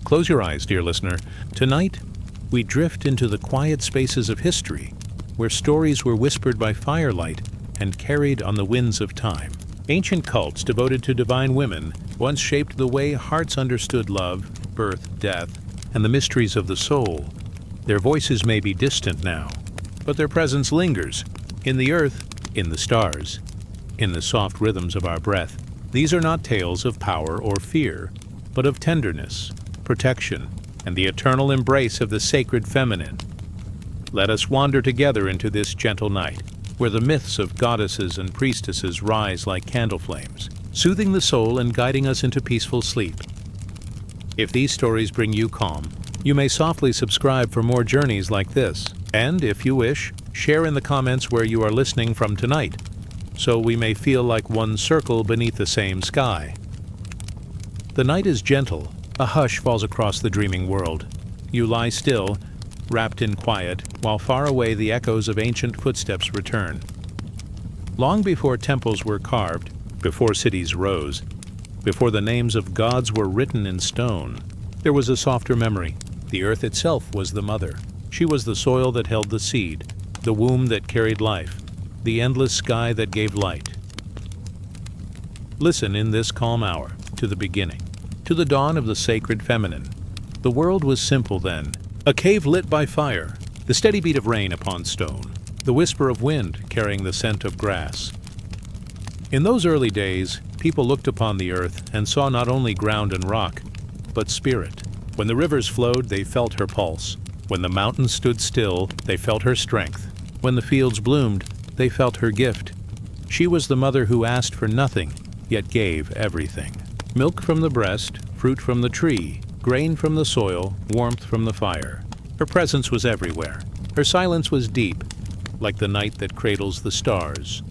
Close your eyes, dear listener. Tonight, we drift into the quiet spaces of history, where stories were whispered by firelight and carried on the winds of time. Ancient cults devoted to divine women once shaped the way hearts understood love, birth, death, and the mysteries of the soul. Their voices may be distant now, but their presence lingers in the earth, in the stars, in the soft rhythms of our breath. These are not tales of power or fear, but of tenderness, protection, and the eternal embrace of the sacred feminine. Let us wander together into this gentle night, where the myths of goddesses and priestesses rise like candle flames, soothing the soul and guiding us into peaceful sleep. If these stories bring you calm, you may softly subscribe for more journeys like this. And if you wish, share in the comments where you are listening from tonight, so we may feel like one circle beneath the same sky. The night is gentle. A hush falls across the dreaming world. You lie still, wrapped in quiet, while far away the echoes of ancient footsteps return. Long before temples were carved, before cities rose, before the names of gods were written in stone, there was a softer memory. The earth itself was the mother. She was the soil that held the seed, the womb that carried life, the endless sky that gave light. Listen in this calm hour to the beginning, to the dawn of the sacred feminine. The world was simple then, a cave lit by fire, the steady beat of rain upon stone, the whisper of wind carrying the scent of grass. In those early days, people looked upon the earth and saw not only ground and rock, but spirit. When the rivers flowed, they felt her pulse. When the mountains stood still, they felt her strength. When the fields bloomed, they felt her gift. She was the mother who asked for nothing, yet gave everything. Milk from the breast, fruit from the tree, grain from the soil, warmth from the fire. Her presence was everywhere. Her silence was deep, like the night that cradles the stars.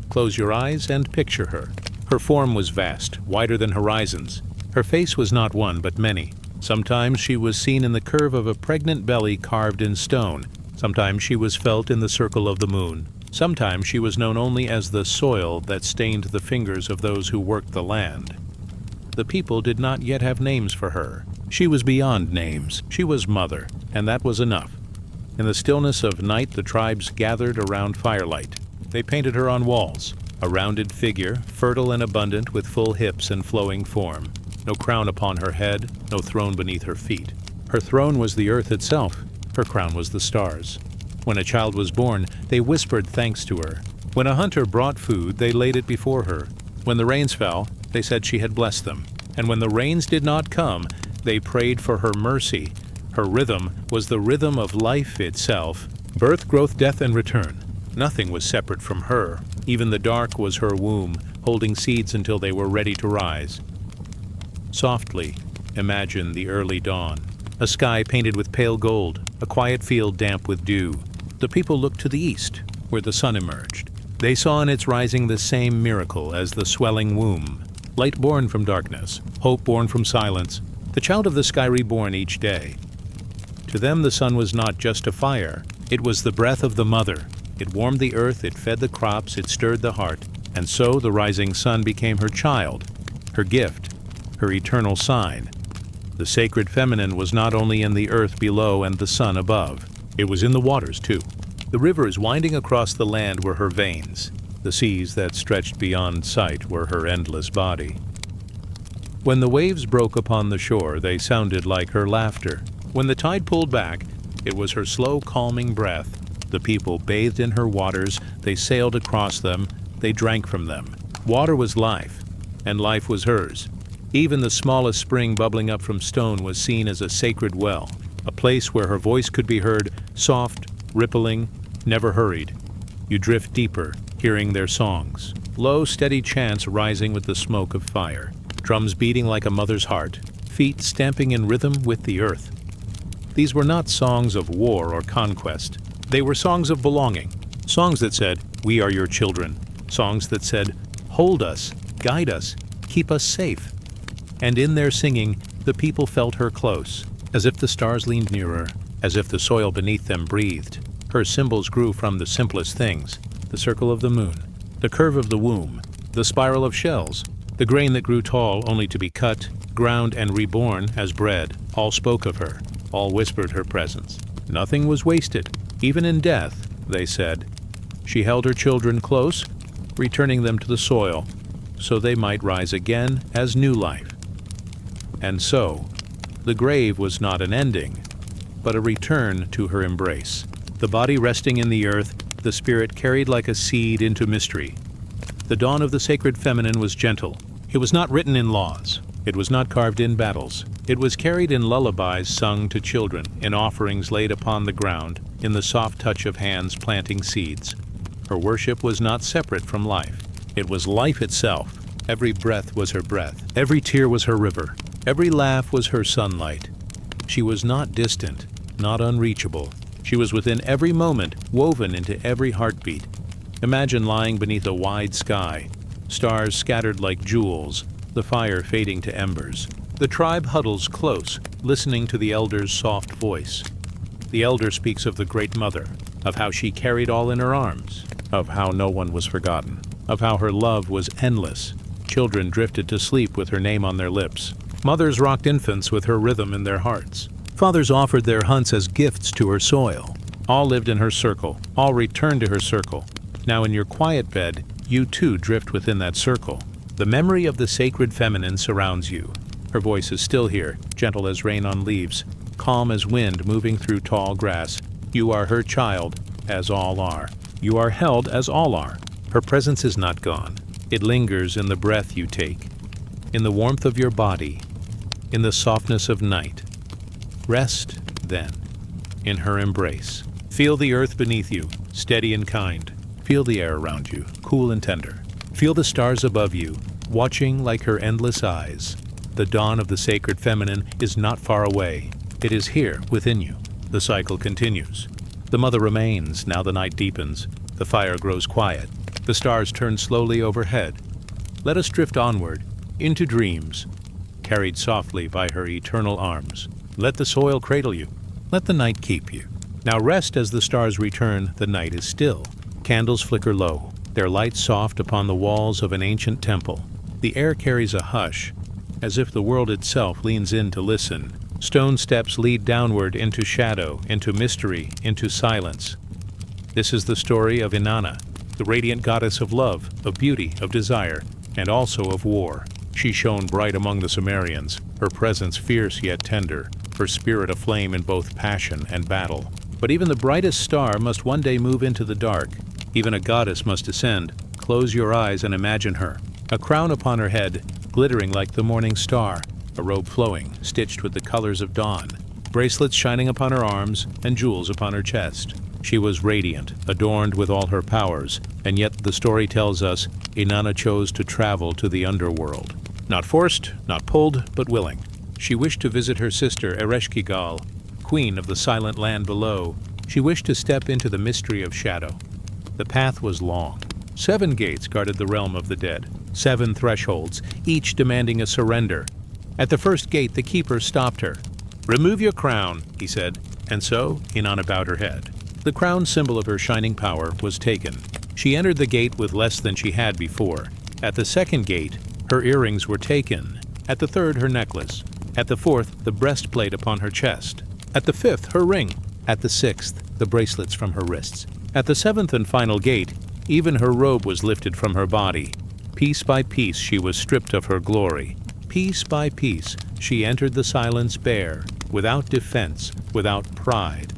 Close your eyes and picture her. Her form was vast, wider than horizons. Her face was not one, but many. Sometimes she was seen in the curve of a pregnant belly carved in stone. Sometimes she was felt in the circle of the moon. Sometimes she was known only as the soil that stained the fingers of those who worked the land. The people did not yet have names for her. She was beyond names. She was mother, and that was enough. In the stillness of night, the tribes gathered around firelight. They painted her on walls, a rounded figure, fertile and abundant with full hips and flowing form. No crown upon her head, no throne beneath her feet. Her throne was the earth itself. Her crown was the stars. When a child was born, they whispered thanks to her. When a hunter brought food, they laid it before her. When the rains fell, they said she had blessed them. And when the rains did not come, they prayed for her mercy. Her rhythm was the rhythm of life itself. Birth, growth, death, and return. Nothing was separate from her. Even the dark was her womb, holding seeds until they were ready to rise. Softly, imagine the early dawn. A sky painted with pale gold, a quiet field damp with dew. The people looked to the east, where the sun emerged. They saw in its rising the same miracle as the swelling womb. Light born from darkness, hope born from silence, the child of the sky reborn each day. To them the sun was not just a fire, it was the breath of the mother. It warmed the earth, it fed the crops, it stirred the heart, and so the rising sun became her child, her gift, her eternal sign. The sacred feminine was not only in the earth below and the sun above, it was in the waters too. The rivers winding across the land were her veins. The seas that stretched beyond sight were her endless body. When the waves broke upon the shore, they sounded like her laughter. When the tide pulled back, it was her slow, calming breath. The people bathed in her waters, they sailed across them, they drank from them. Water was life, and life was hers. Even the smallest spring bubbling up from stone was seen as a sacred well, a place where her voice could be heard, soft, rippling, never hurried. You drift deeper, hearing their songs. Low, steady chants rising with the smoke of fire. Drums beating like a mother's heart. Feet stamping in rhythm with the earth. These were not songs of war or conquest. They were songs of belonging. Songs that said, "We are your children." Songs that said, "Hold us, guide us, keep us safe." And in their singing, the people felt her close, as if the stars leaned nearer, as if the soil beneath them breathed. Her symbols grew from the simplest things, the circle of the moon, the curve of the womb, the spiral of shells, The grain that grew tall only to be cut, ground, and reborn as bread, all spoke of her, all whispered her presence. Nothing was wasted, even in death, they said. She held her children close, returning them to the soil, so they might rise again as new life. And so, the grave was not an ending, but a return to her embrace. The body resting in the earth, the spirit carried like a seed into mystery. The dawn of the sacred feminine was gentle. It was not written in laws. It was not carved in battles. It was carried in lullabies sung to children, in offerings laid upon the ground, in the soft touch of hands planting seeds. Her worship was not separate from life. It was life itself. Every breath was her breath. Every tear was her river. Every laugh was her sunlight. She was not distant, not unreachable. She was within every moment, woven into every heartbeat. Imagine lying beneath a wide sky, stars scattered like jewels, the fire fading to embers. The tribe huddles close, listening to the elder's soft voice. The elder speaks of the Great Mother, of how she carried all in her arms, of how no one was forgotten, of how her love was endless. Children drifted to sleep with her name on their lips. Mothers rocked infants with her rhythm in their hearts. Fathers offered their hunts as gifts to her soil. All lived in her circle. All returned to her circle. Now in your quiet bed, you too drift within that circle. The memory of the sacred feminine surrounds you. Her voice is still here, gentle as rain on leaves, calm as wind moving through tall grass. You are her child, as all are. You are held as all are. Her presence is not gone. It lingers in the breath you take, in the warmth of your body, in the softness of night. Rest, then, in her embrace. Feel the earth beneath you, steady and kind. Feel the air around you, cool and tender. Feel the stars above you, watching like her endless eyes. The dawn of the sacred feminine is not far away. It is here, within you. The cycle continues. The mother remains, now the night deepens. The fire grows quiet. The stars turn slowly overhead. Let us drift onward, into dreams, carried softly by her eternal arms. Let the soil cradle you. Let the night keep you. Now rest as the stars return. The night is still. Candles flicker low, their light soft upon the walls of an ancient temple. The air carries a hush, as if the world itself leans in to listen. Stone steps lead downward into shadow, into mystery, into silence. This is the story of Inanna, the radiant goddess of love, of beauty, of desire, and also of war. She shone bright among the Sumerians, her presence fierce yet tender, her spirit aflame in both passion and battle. But even the brightest star must one day move into the dark. Even a goddess must descend. Close your eyes and imagine her. A crown upon her head, glittering like the morning star, a robe flowing, stitched with the colors of dawn, bracelets shining upon her arms and jewels upon her chest. She was radiant, adorned with all her powers, and yet the story tells us Inanna chose to travel to the underworld. Not forced, not pulled, but willing. She wished to visit her sister Ereshkigal, queen of the silent land below. She wished to step into the mystery of shadow. The path was long. 7 gates guarded the realm of the dead, 7 thresholds, each demanding a surrender. At the first gate, the keeper stopped her. "Remove your crown," he said, and so Inanna bowed her head. The crown, symbol of her shining power, was taken. She entered the gate with less than she had before. At the second gate, her earrings were taken. At the third, her necklace. At the fourth, the breastplate upon her chest. At the fifth, her ring. At the sixth, the bracelets from her wrists. At the 7th and final gate, even her robe was lifted from her body. Piece by piece she was stripped of her glory. Piece by piece she entered the silence bare, without defense, without pride.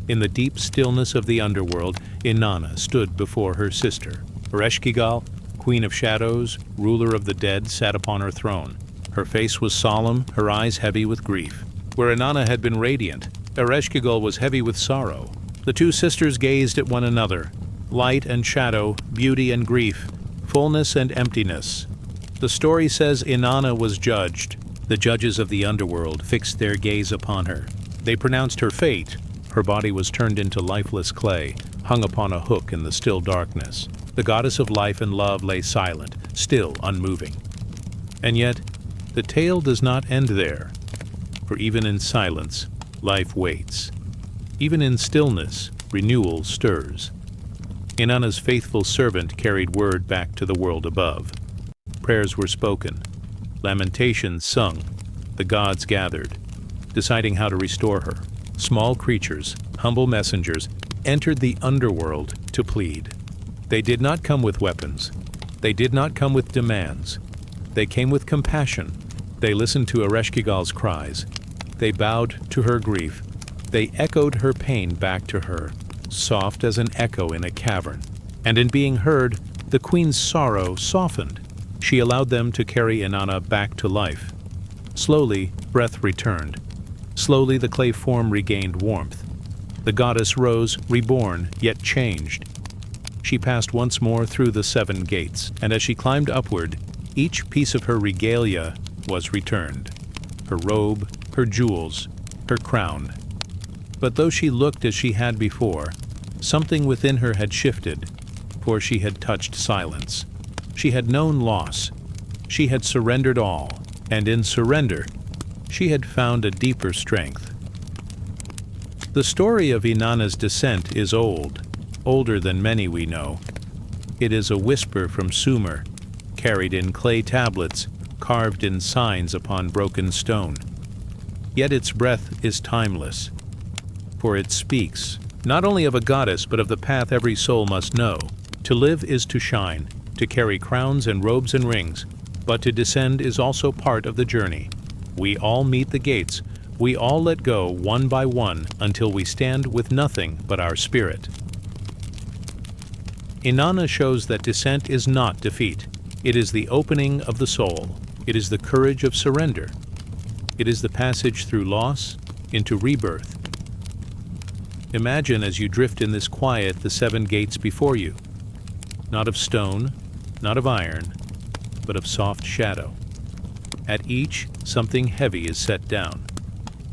In the deep stillness of the underworld, Inanna stood before her sister. Ereshkigal, queen of shadows, ruler of the dead, sat upon her throne. Her face was solemn, her eyes heavy with grief. Where Inanna had been radiant, Ereshkigal was heavy with sorrow. The 2 sisters gazed at one another. Light and shadow, beauty and grief, fullness and emptiness. The story says Inanna was judged. The judges of the underworld fixed their gaze upon her. They pronounced her fate. Her body was turned into lifeless clay, hung upon a hook in the still darkness. The goddess of life and love lay silent, still unmoving. And yet, the tale does not end there. For even in silence, life waits. Even in stillness, renewal stirs. Inanna's faithful servant carried word back to the world above. prayers were spoken, lamentations sung, the gods gathered, deciding how to restore her. Small creatures, humble messengers, entered the underworld to plead. They did not come with weapons. They did not come with demands. They came with compassion. They listened to Ereshkigal's cries. They bowed to her grief. They echoed her pain back to her, soft as an echo in a cavern. And in being heard, the queen's sorrow softened. She allowed them to carry Inanna back to life. Slowly, breath returned. Slowly, the clay form regained warmth. The goddess rose, reborn, yet changed. She passed once more through the 7 gates, and as she climbed upward, each piece of her regalia was returned. Her robe, her jewels, her crown. But though she looked as she had before, something within her had shifted, for she had touched silence. She had known loss. She had surrendered all, and in surrender, she had found a deeper strength. The story of Inanna's descent is old, older than many we know. It is a whisper from Sumer, carried in clay tablets, carved in signs upon broken stone. Yet its breath is timeless, for it speaks, not only of a goddess, but of the path every soul must know. To live is to shine, to carry crowns and robes and rings, but to descend is also part of the journey. We all meet the gates. We all let go one by one until we stand with nothing but our spirit. Inanna shows that descent is not defeat. It is the opening of the soul. It is the courage of surrender. It is the passage through loss into rebirth. Imagine as you drift in this quiet the 7 gates before you, not of stone, not of iron, but of soft shadow. At each, something heavy is set down.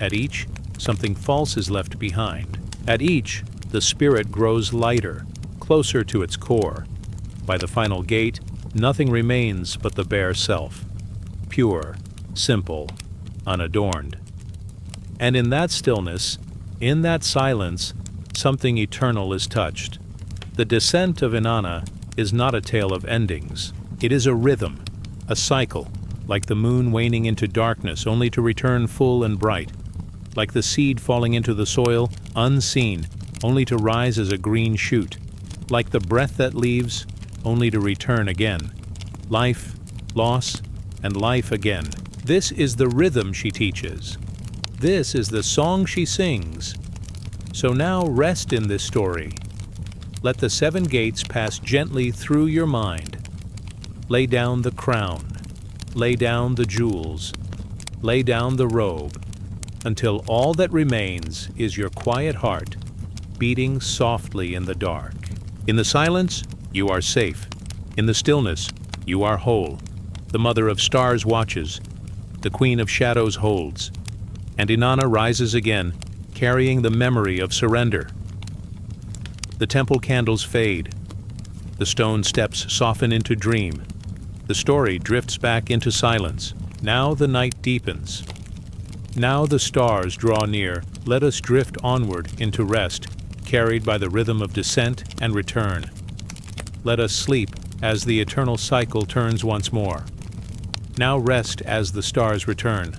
At each, something false is left behind. At each, the spirit grows lighter, closer to its core. By the final gate, nothing remains but the bare self, pure, simple, unadorned. And in that stillness, in that silence, something eternal is touched. The descent of Inanna is not a tale of endings. It is a rhythm, a cycle, like the moon waning into darkness only to return full and bright, like the seed falling into the soil, unseen, only to rise as a green shoot, like the breath that leaves, only to return again. Life, loss, and life again. This is the rhythm she teaches. This is the song she sings. So now rest in this story. Let the 7 gates pass gently through your mind. Lay down the crown. Lay down the jewels. Lay down the robe, until all that remains is your quiet heart, beating softly in the dark. In the silence, you are safe. In the stillness, you are whole. The Mother of Stars watches. The Queen of Shadows holds. And Inanna rises again, carrying the memory of surrender. The temple candles fade. The stone steps soften into dream. The story drifts back into silence. Now the night deepens. Now the stars draw near. Let us drift onward into rest, carried by the rhythm of descent and return. Let us sleep as the eternal cycle turns once more. Now rest as the stars return.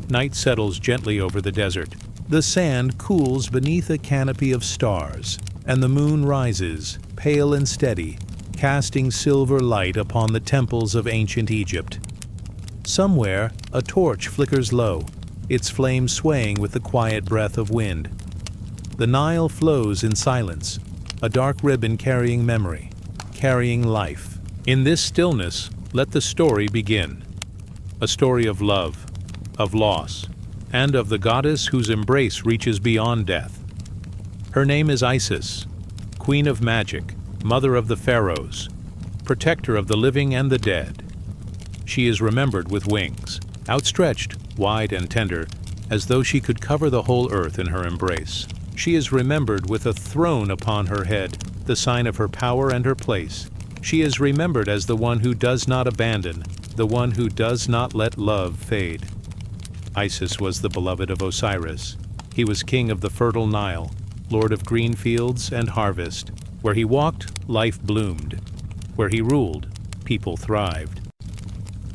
Night settles gently over the desert. The sand cools beneath a canopy of stars, and the moon rises, pale and steady, casting silver light upon the temples of ancient Egypt. Somewhere, a torch flickers low, its flame swaying with the quiet breath of wind. The Nile flows in silence, a dark ribbon carrying memory, carrying life. In this stillness, let the story begin. A story of love, of loss, and of the goddess whose embrace reaches beyond death. Her name is Isis, Queen of Magic, Mother of the Pharaohs, Protector of the living and the dead. She is remembered with wings, outstretched, wide and tender, as though she could cover the whole earth in her embrace. She is remembered with a throne upon her head, the sign of her power and her place. She is remembered as the one who does not abandon, the one who does not let love fade. Isis was the beloved of Osiris. He was king of the fertile Nile, lord of green fields and harvest. Where he walked, life bloomed. Where he ruled, people thrived.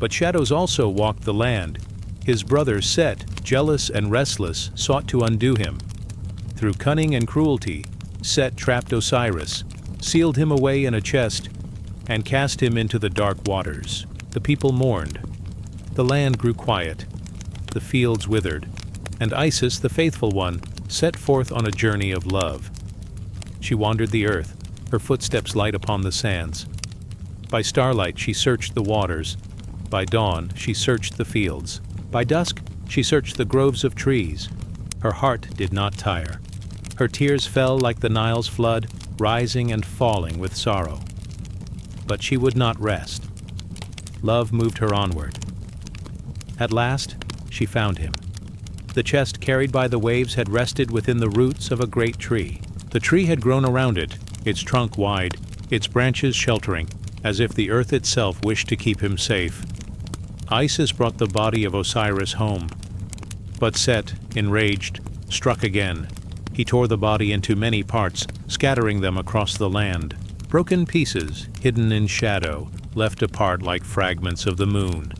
But shadows also walked the land. His brother Set, jealous and restless, sought to undo him. Through cunning and cruelty, Set trapped Osiris, sealed him away in a chest, and cast him into the dark waters. The people mourned. The land grew quiet. The fields withered. And Isis, the faithful one, set forth on a journey of love. She wandered the earth, her footsteps light upon the sands. By starlight she searched the waters. By dawn she searched the fields. By dusk she searched the groves of trees. Her heart did not tire. Her tears fell like the Nile's flood, rising and falling with sorrow. But she would not rest. Love moved her onward. At last she found him. The chest carried by the waves had rested within the roots of a great tree. The tree had grown around it, its trunk wide, its branches sheltering, as if the earth itself wished to keep him safe. Isis brought the body of Osiris home. But Set, enraged, struck again. He tore the body into many parts, scattering them across the land. Broken pieces, hidden in shadow, left apart like fragments of the moon.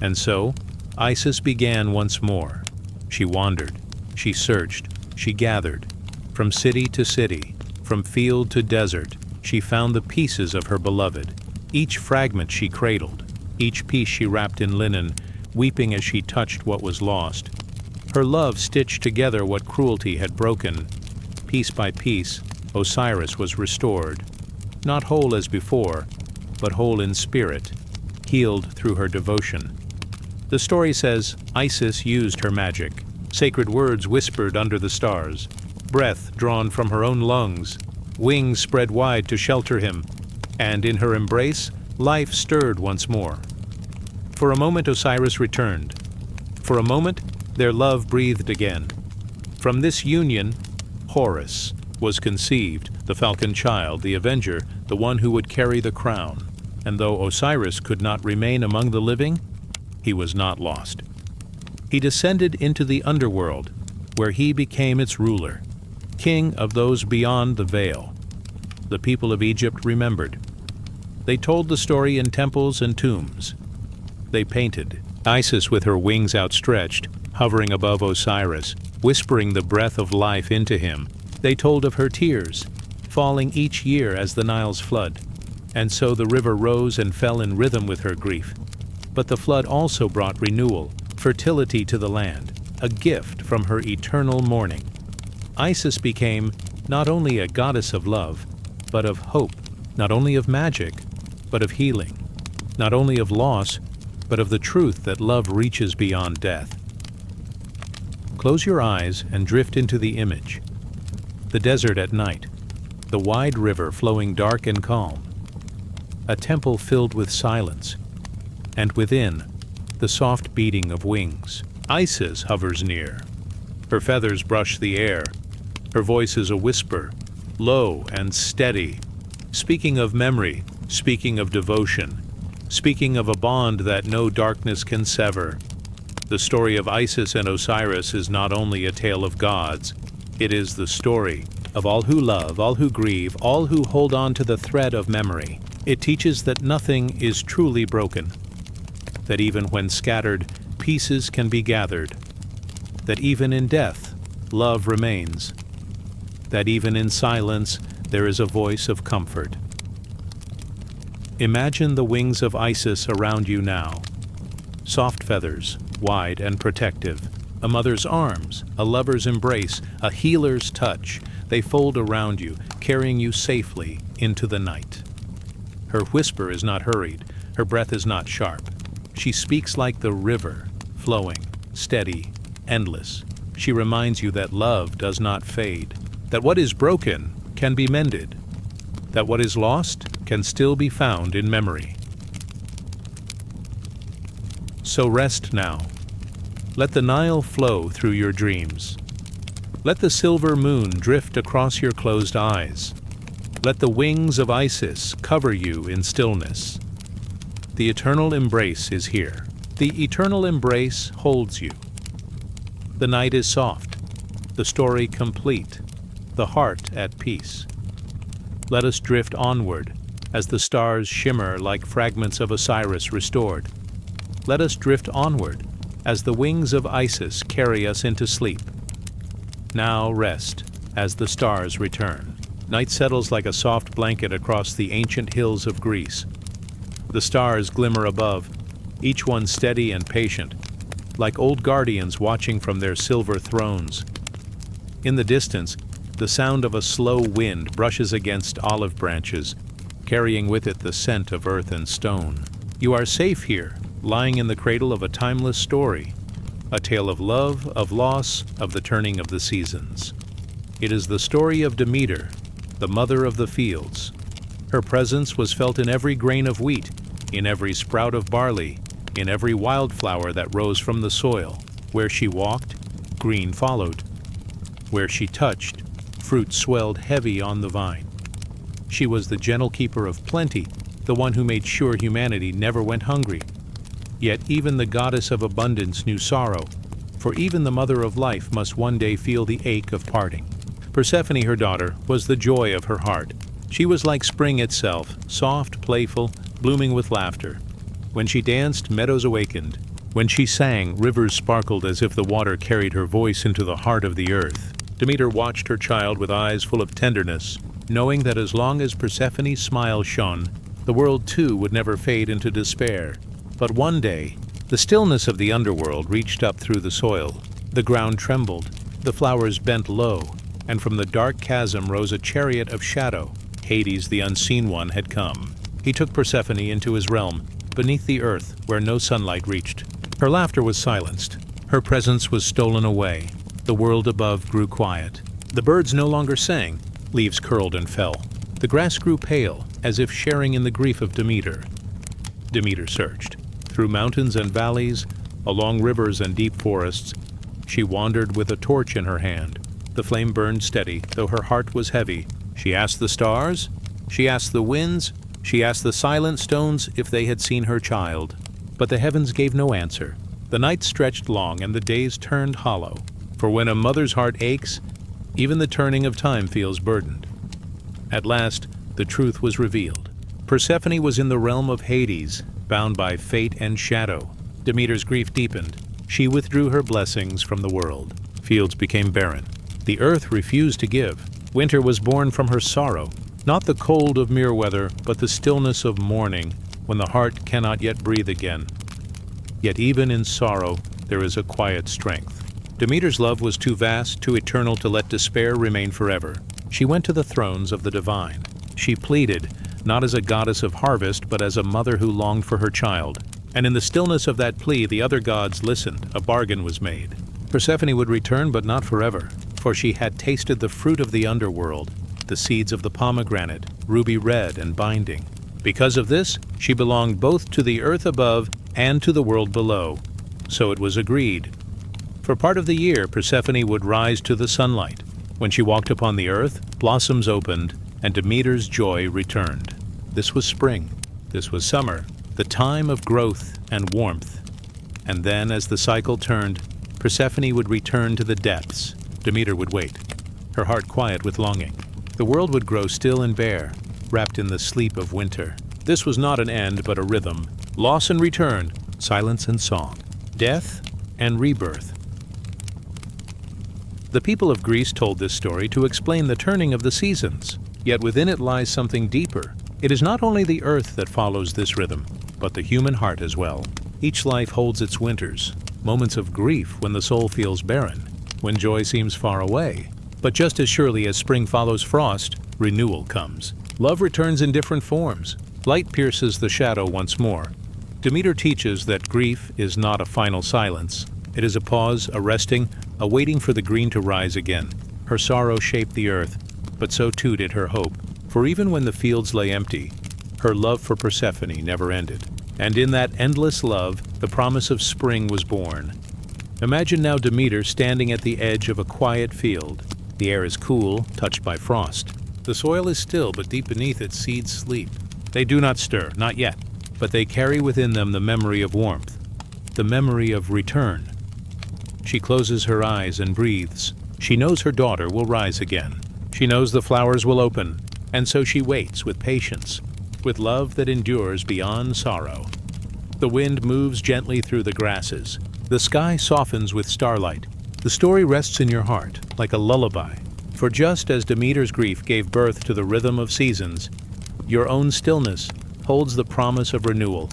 And so, Isis began once more. She wandered, she searched, she gathered. From city to city, from field to desert, she found the pieces of her beloved. Each fragment she cradled, each piece she wrapped in linen, weeping as she touched what was lost. Her love stitched together what cruelty had broken. Piece by piece, Osiris was restored. Not whole as before, but whole in spirit, healed through her devotion. The story says Isis used her magic, sacred words whispered under the stars, breath drawn from her own lungs, wings spread wide to shelter him, and in her embrace, life stirred once more. For a moment Osiris returned. For a moment, their love breathed again. From this union, Horus was conceived, the falcon child, the avenger, the one who would carry the crown. And though Osiris could not remain among the living, he was not lost. He descended into the underworld, where he became its ruler, king of those beyond the veil. The people of Egypt remembered. They told the story in temples and tombs. They painted Isis with her wings outstretched, hovering above Osiris, whispering the breath of life into him. They told of her tears, falling each year as the Nile's flood. And so the river rose and fell in rhythm with her grief. But the flood also brought renewal, fertility to the land, a gift from her eternal mourning. Isis became not only a goddess of love, but of hope, not only of magic, but of healing, not only of loss, but of the truth that love reaches beyond death. Close your eyes and drift into the image. The desert at night, the wide river flowing dark and calm, a temple filled with silence, and within, the soft beating of wings. Isis hovers near. Her feathers brush the air. Her voice is a whisper, low and steady, speaking of memory, speaking of devotion, speaking of a bond that no darkness can sever. The story of Isis and Osiris is not only a tale of gods, it is the story of all who love, all who grieve, all who hold on to the thread of memory. It teaches that nothing is truly broken, that even when scattered, pieces can be gathered, that even in death, love remains, that even in silence, there is a voice of comfort. Imagine the wings of Isis around you now. Soft feathers, wide and protective. A mother's arms, a lover's embrace, a healer's touch. They fold around you, carrying you safely into the night. Her whisper is not hurried. Her breath is not sharp. She speaks like the river, flowing, steady, endless. She reminds you that love does not fade, that what is broken can be mended, that what is lost can still be found in memory. So rest now. Let the Nile flow through your dreams. Let the silver moon drift across your closed eyes. Let the wings of Isis cover you in stillness. The eternal embrace is here. The eternal embrace holds you. The night is soft, the story complete, the heart at peace. Let us drift onward as the stars shimmer like fragments of Osiris restored. let us drift onward, as the wings of Isis carry us into sleep. Now rest, as the stars return. Night settles like a soft blanket across the ancient hills of Greece. The stars glimmer above, each one steady and patient, like old guardians watching from their silver thrones. In the distance, the sound of a slow wind brushes against olive branches, carrying with it the scent of earth and stone. You are safe here, lying in the cradle of a timeless story, a tale of love, of loss, of the turning of the seasons. It is the story of Demeter, the mother of the fields. Her presence was felt in every grain of wheat, in every sprout of barley, in every wildflower that rose from the soil. Where she walked, green followed. Where she touched, fruit swelled heavy on the vine. She was the gentle keeper of plenty, the one who made sure humanity never went hungry. Yet even the goddess of abundance knew sorrow, for even the mother of life must one day feel the ache of parting. Persephone, her daughter, was the joy of her heart. She was like spring itself, soft, playful, blooming with laughter. When she danced, meadows awakened. When she sang, rivers sparkled as if the water carried her voice into the heart of the earth. Demeter watched her child with eyes full of tenderness, knowing that as long as Persephone's smile shone, the world too would never fade into despair. But one day, the stillness of the underworld reached up through the soil. The ground trembled, the flowers bent low, and from the dark chasm rose a chariot of shadow. Hades, the unseen one, had come. He took Persephone into his realm, beneath the earth where no sunlight reached. Her laughter was silenced. Her presence was stolen away. The world above grew quiet. The birds no longer sang. Leaves curled and fell. The grass grew pale, as if sharing in the grief of Demeter. Demeter searched. Through mountains and valleys, along rivers and deep forests, she wandered with a torch in her hand. The flame burned steady, though her heart was heavy. She asked the stars, she asked the winds, she asked the silent stones if they had seen her child. But the heavens gave no answer. The nights stretched long and the days turned hollow. For when a mother's heart aches, even the turning of time feels burdened. At last, the truth was revealed. Persephone was in the realm of Hades, bound by fate and shadow. Demeter's grief deepened. She withdrew her blessings from the world. Fields became barren. The earth refused to give. Winter was born from her sorrow, not the cold of mere weather, but the stillness of mourning, when the heart cannot yet breathe again. Yet even in sorrow, there is a quiet strength. Demeter's love was too vast, too eternal to let despair remain forever. She went to the thrones of the divine. She pleaded, not as a goddess of harvest, but as a mother who longed for her child. And in the stillness of that plea, the other gods listened. A bargain was made. Persephone would return, but not forever, for she had tasted the fruit of the underworld, the seeds of the pomegranate, ruby red and binding. Because of this, she belonged both to the earth above and to the world below. So it was agreed. For part of the year, Persephone would rise to the sunlight. When she walked upon the earth, blossoms opened, and Demeter's joy returned. This was spring. This was summer, the time of growth and warmth. And then, as the cycle turned, Persephone would return to the depths. Demeter would wait, her heart quiet with longing. The world would grow still and bare, wrapped in the sleep of winter. This was not an end, but a rhythm. Loss and return, silence and song, death and rebirth. The people of Greece told this story to explain the turning of the seasons, yet within it lies something deeper. It is not only the earth that follows this rhythm, but the human heart as well. Each life holds its winters, moments of grief when the soul feels barren, when joy seems far away. But just as surely as spring follows frost, renewal comes. Love returns in different forms. Light pierces the shadow once more. Demeter teaches that grief is not a final silence. It is a pause, a resting, a waiting for the green to rise again. Her sorrow shaped the earth, but so too did her hope. For even when the fields lay empty, her love for Persephone never ended. And in that endless love, the promise of spring was born. Imagine now Demeter standing at the edge of a quiet field. The air is cool, touched by frost. The soil is still, but deep beneath it seeds sleep. They do not stir, not yet, but they carry within them the memory of warmth, the memory of return. She closes her eyes and breathes. She knows her daughter will rise again. She knows the flowers will open, and so she waits with patience, with love that endures beyond sorrow. The wind moves gently through the grasses. The sky softens with starlight. The story rests in your heart, like a lullaby. For just as Demeter's grief gave birth to the rhythm of seasons, your own stillness holds the promise of renewal.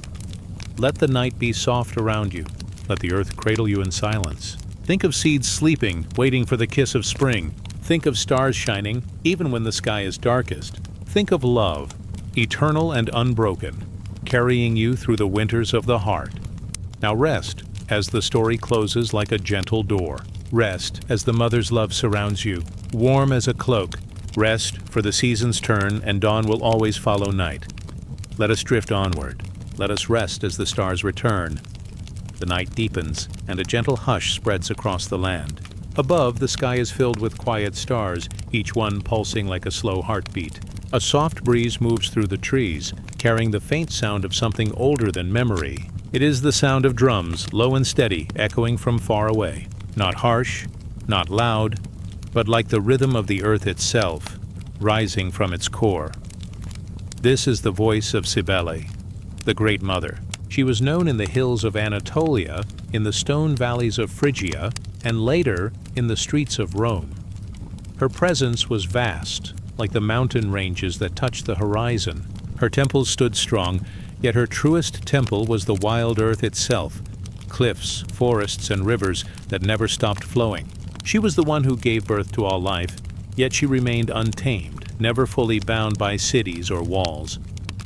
Let the night be soft around you. Let the earth cradle you in silence. Think of seeds sleeping, waiting for the kiss of spring. Think of stars shining, even when the sky is darkest. Think of love, eternal and unbroken, carrying you through the winters of the heart. Now rest, as the story closes like a gentle door. Rest, as the mother's love surrounds you, warm as a cloak. Rest, for the seasons turn, and dawn will always follow night. Let us drift onward. Let us rest as the stars return. The night deepens, and a gentle hush spreads across the land. Above, the sky is filled with quiet stars, each one pulsing like a slow heartbeat. A soft breeze moves through the trees, carrying the faint sound of something older than memory. It is the sound of drums, low and steady, echoing from far away. Not harsh, not loud, but like the rhythm of the earth itself, rising from its core. This is the voice of Cybele, the Great Mother. She was known in the hills of Anatolia, in the stone valleys of Phrygia, and later in the streets of Rome. Her presence was vast, like the mountain ranges that touch the horizon. Her temples stood strong, yet her truest temple was the wild earth itself, cliffs, forests, and rivers that never stopped flowing. She was the one who gave birth to all life, yet she remained untamed, never fully bound by cities or walls.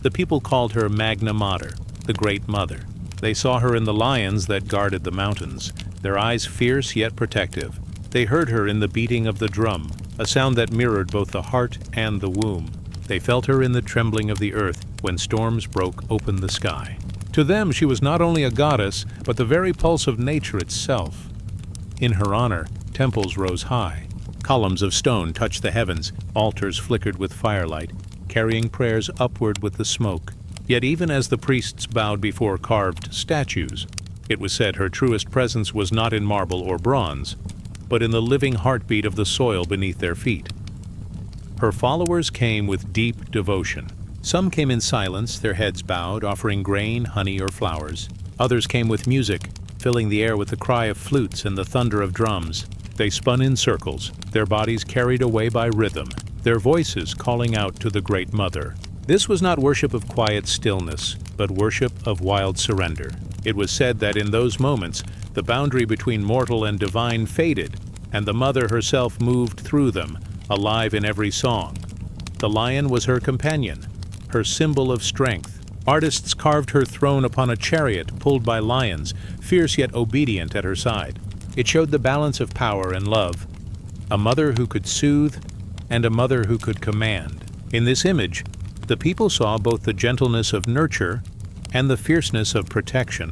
The people called her Magna Mater, the Great Mother. They saw her in the lions that guarded the mountains, their eyes fierce yet protective. They heard her in the beating of the drum, a sound that mirrored both the heart and the womb. They felt her in the trembling of the earth when storms broke open the sky. To them, she was not only a goddess, but the very pulse of nature itself. In her honor, temples rose high. Columns of stone touched the heavens, altars flickered with firelight, carrying prayers upward with the smoke. Yet even as the priests bowed before carved statues, it was said her truest presence was not in marble or bronze, but in the living heartbeat of the soil beneath their feet. Her followers came with deep devotion. Some came in silence, their heads bowed, offering grain, honey, or flowers. Others came with music, filling the air with the cry of flutes and the thunder of drums. They spun in circles, their bodies carried away by rhythm, their voices calling out to the Great Mother. This was not worship of quiet stillness, but worship of wild surrender. It was said that in those moments, the boundary between mortal and divine faded, and the Mother herself moved through them, alive in every song. The lion was her companion, her symbol of strength. Artists carved her throne upon a chariot pulled by lions, fierce yet obedient at her side. It showed the balance of power and love, a mother who could soothe and a mother who could command. In this image, the people saw both the gentleness of nurture and the fierceness of protection.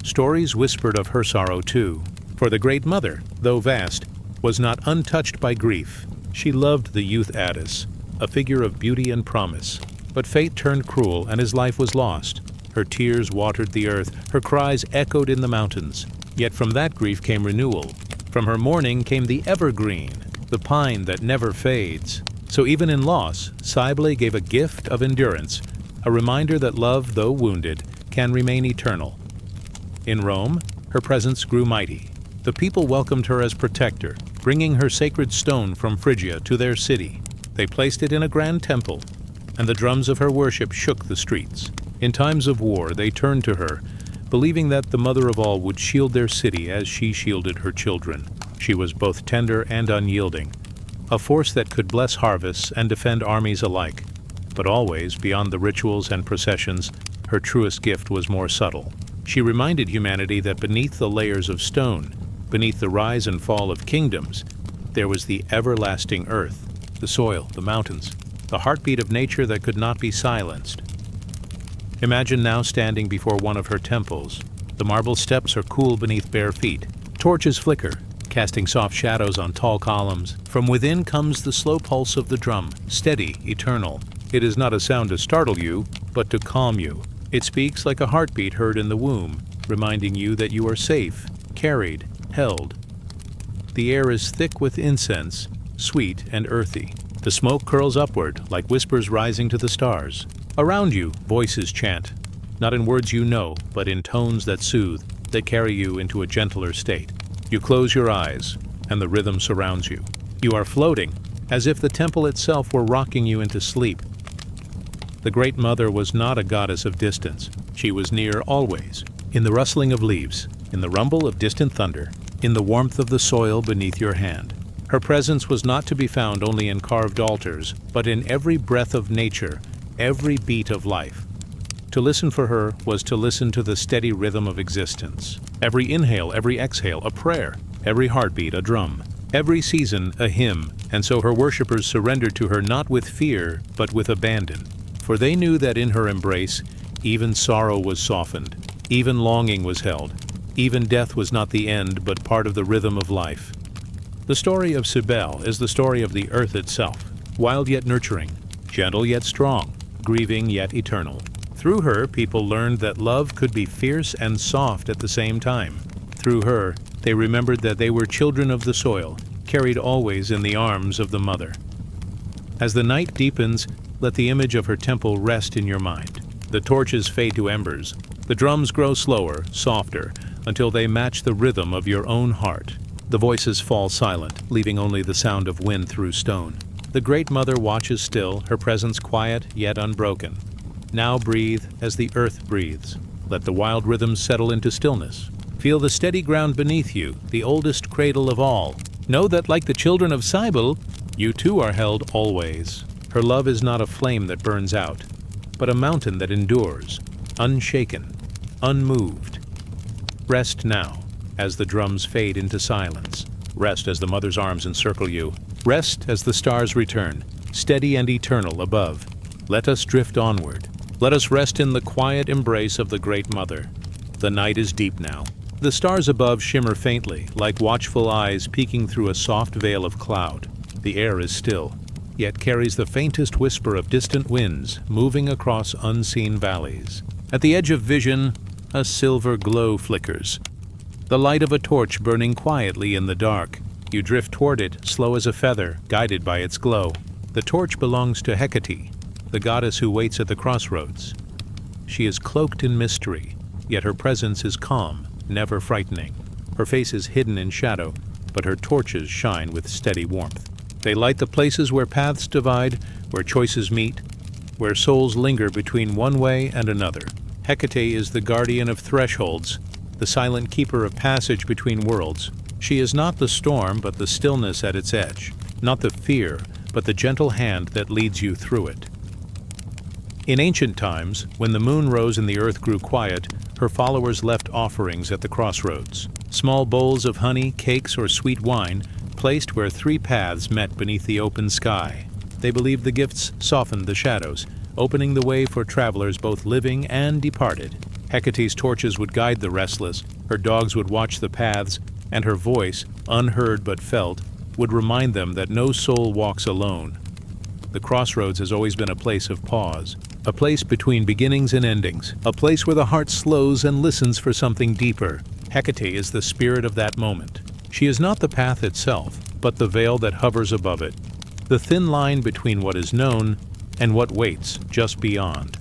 Stories whispered of her sorrow too, for the Great Mother, though vast, was not untouched by grief. She loved the youth Attis, a figure of beauty and promise. But fate turned cruel, and his life was lost. Her tears watered the earth, her cries echoed in the mountains. Yet from that grief came renewal. From her mourning came the evergreen, the pine that never fades. So even in loss, Cybele gave a gift of endurance, a reminder that love, though wounded, can remain eternal. In Rome, her presence grew mighty. The people welcomed her as protector, bringing her sacred stone from Phrygia to their city. They placed it in a grand temple, and the drums of her worship shook the streets. In times of war, they turned to her, believing that the Mother of all would shield their city as she shielded her children. She was both tender and unyielding, a force that could bless harvests and defend armies alike. But always, beyond the rituals and processions, her truest gift was more subtle. She reminded humanity that beneath the layers of stone, beneath the rise and fall of kingdoms, there was the everlasting earth, the soil, the mountains, the heartbeat of nature that could not be silenced. Imagine now standing before one of her temples. The marble steps are cool beneath bare feet. Torches flicker, casting soft shadows on tall columns. From within comes the slow pulse of the drum, steady, eternal. It is not a sound to startle you, but to calm you. It speaks like a heartbeat heard in the womb, reminding you that you are safe, carried, held. The air is thick with incense, sweet and earthy. The smoke curls upward, like whispers rising to the stars. Around you, voices chant, not in words you know, but in tones that soothe, that carry you into a gentler state. You close your eyes, and the rhythm surrounds you. You are floating, as if the temple itself were rocking you into sleep. The Great Mother was not a goddess of distance. She was near always, in the rustling of leaves, in the rumble of distant thunder, in the warmth of the soil beneath your hand. Her presence was not to be found only in carved altars, but in every breath of nature, every beat of life. To listen for her was to listen to the steady rhythm of existence. Every inhale, every exhale, a prayer. Every heartbeat, a drum. Every season, a hymn. And so her worshippers surrendered to her not with fear, but with abandon. For they knew that in her embrace, even sorrow was softened, even longing was held, even death was not the end, but part of the rhythm of life. The story of Cybele is the story of the earth itself, wild yet nurturing, gentle yet strong, grieving yet eternal. Through her, people learned that love could be fierce and soft at the same time. Through her, they remembered that they were children of the soil, carried always in the arms of the mother. As the night deepens, let the image of her temple rest in your mind. The torches fade to embers. The drums grow slower, softer, until they match the rhythm of your own heart. The voices fall silent, leaving only the sound of wind through stone. The Great Mother watches still, her presence quiet yet unbroken. Now breathe as the earth breathes. Let the wild rhythms settle into stillness. Feel the steady ground beneath you, the oldest cradle of all. Know that like the children of Cybele, you too are held always. Her love is not a flame that burns out, but a mountain that endures, unshaken, unmoved. Rest now, as the drums fade into silence. Rest as the mother's arms encircle you. Rest as the stars return, steady and eternal above. Let us drift onward. Let us rest in the quiet embrace of the Great Mother. The night is deep now. The stars above shimmer faintly, like watchful eyes peeking through a soft veil of cloud. The air is still, yet carries the faintest whisper of distant winds moving across unseen valleys. At the edge of vision, a silver glow flickers. The light of a torch burning quietly in the dark. You drift toward it, slow as a feather, guided by its glow. The torch belongs to Hecate, the goddess who waits at the crossroads. She is cloaked in mystery, yet her presence is calm, never frightening. Her face is hidden in shadow, but her torches shine with steady warmth. They light the places where paths divide, where choices meet, where souls linger between one way and another. Hecate is the guardian of thresholds, the silent keeper of passage between worlds. She is not the storm, but the stillness at its edge, not the fear, but the gentle hand that leads you through it. In ancient times, when the moon rose and the earth grew quiet, her followers left offerings at the crossroads. Small bowls of honey, cakes, or sweet wine, placed where three paths met beneath the open sky. They believed the gifts softened the shadows, opening the way for travelers both living and departed. Hecate's torches would guide the restless, her dogs would watch the paths, and her voice, unheard but felt, would remind them that no soul walks alone. The crossroads has always been a place of pause, a place between beginnings and endings, a place where the heart slows and listens for something deeper. Hecate is the spirit of that moment. She is not the path itself, but the veil that hovers above it, the thin line between what is known and what waits just beyond.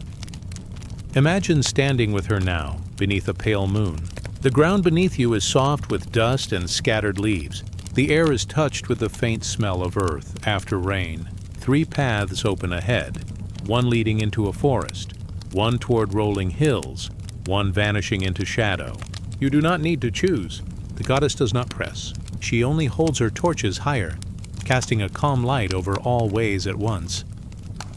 Imagine standing with her now, beneath a pale moon. The ground beneath you is soft with dust and scattered leaves. The air is touched with the faint smell of earth after rain. Three paths open ahead, one leading into a forest, one toward rolling hills, one vanishing into shadow. You do not need to choose. The goddess does not press. She only holds her torches higher, casting a calm light over all ways at once.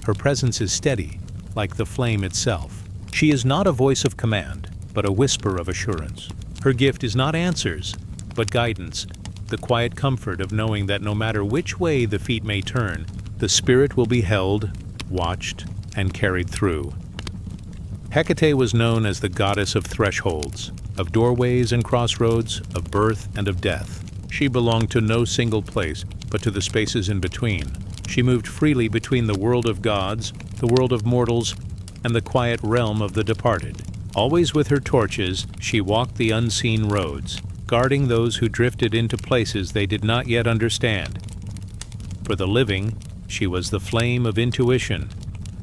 Her presence is steady, like the flame itself. She is not a voice of command, but a whisper of assurance. Her gift is not answers, but guidance, the quiet comfort of knowing that no matter which way the feet may turn, the spirit will be held, watched, and carried through. Hecate was known as the goddess of thresholds, of doorways and crossroads, of birth and of death. She belonged to no single place, but to the spaces in between. She moved freely between the world of gods, the world of mortals, and the quiet realm of the departed. Always with her torches, she walked the unseen roads, guarding those who drifted into places they did not yet understand. For the living, she was the flame of intuition,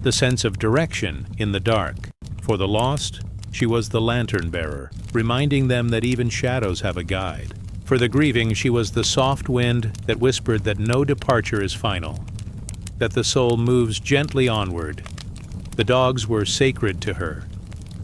the sense of direction in the dark. For the lost, She was the lantern-bearer, reminding them that even shadows have a guide. For the grieving, she was the soft wind that whispered that no departure is final, that the soul moves gently onward. The dogs were sacred to her,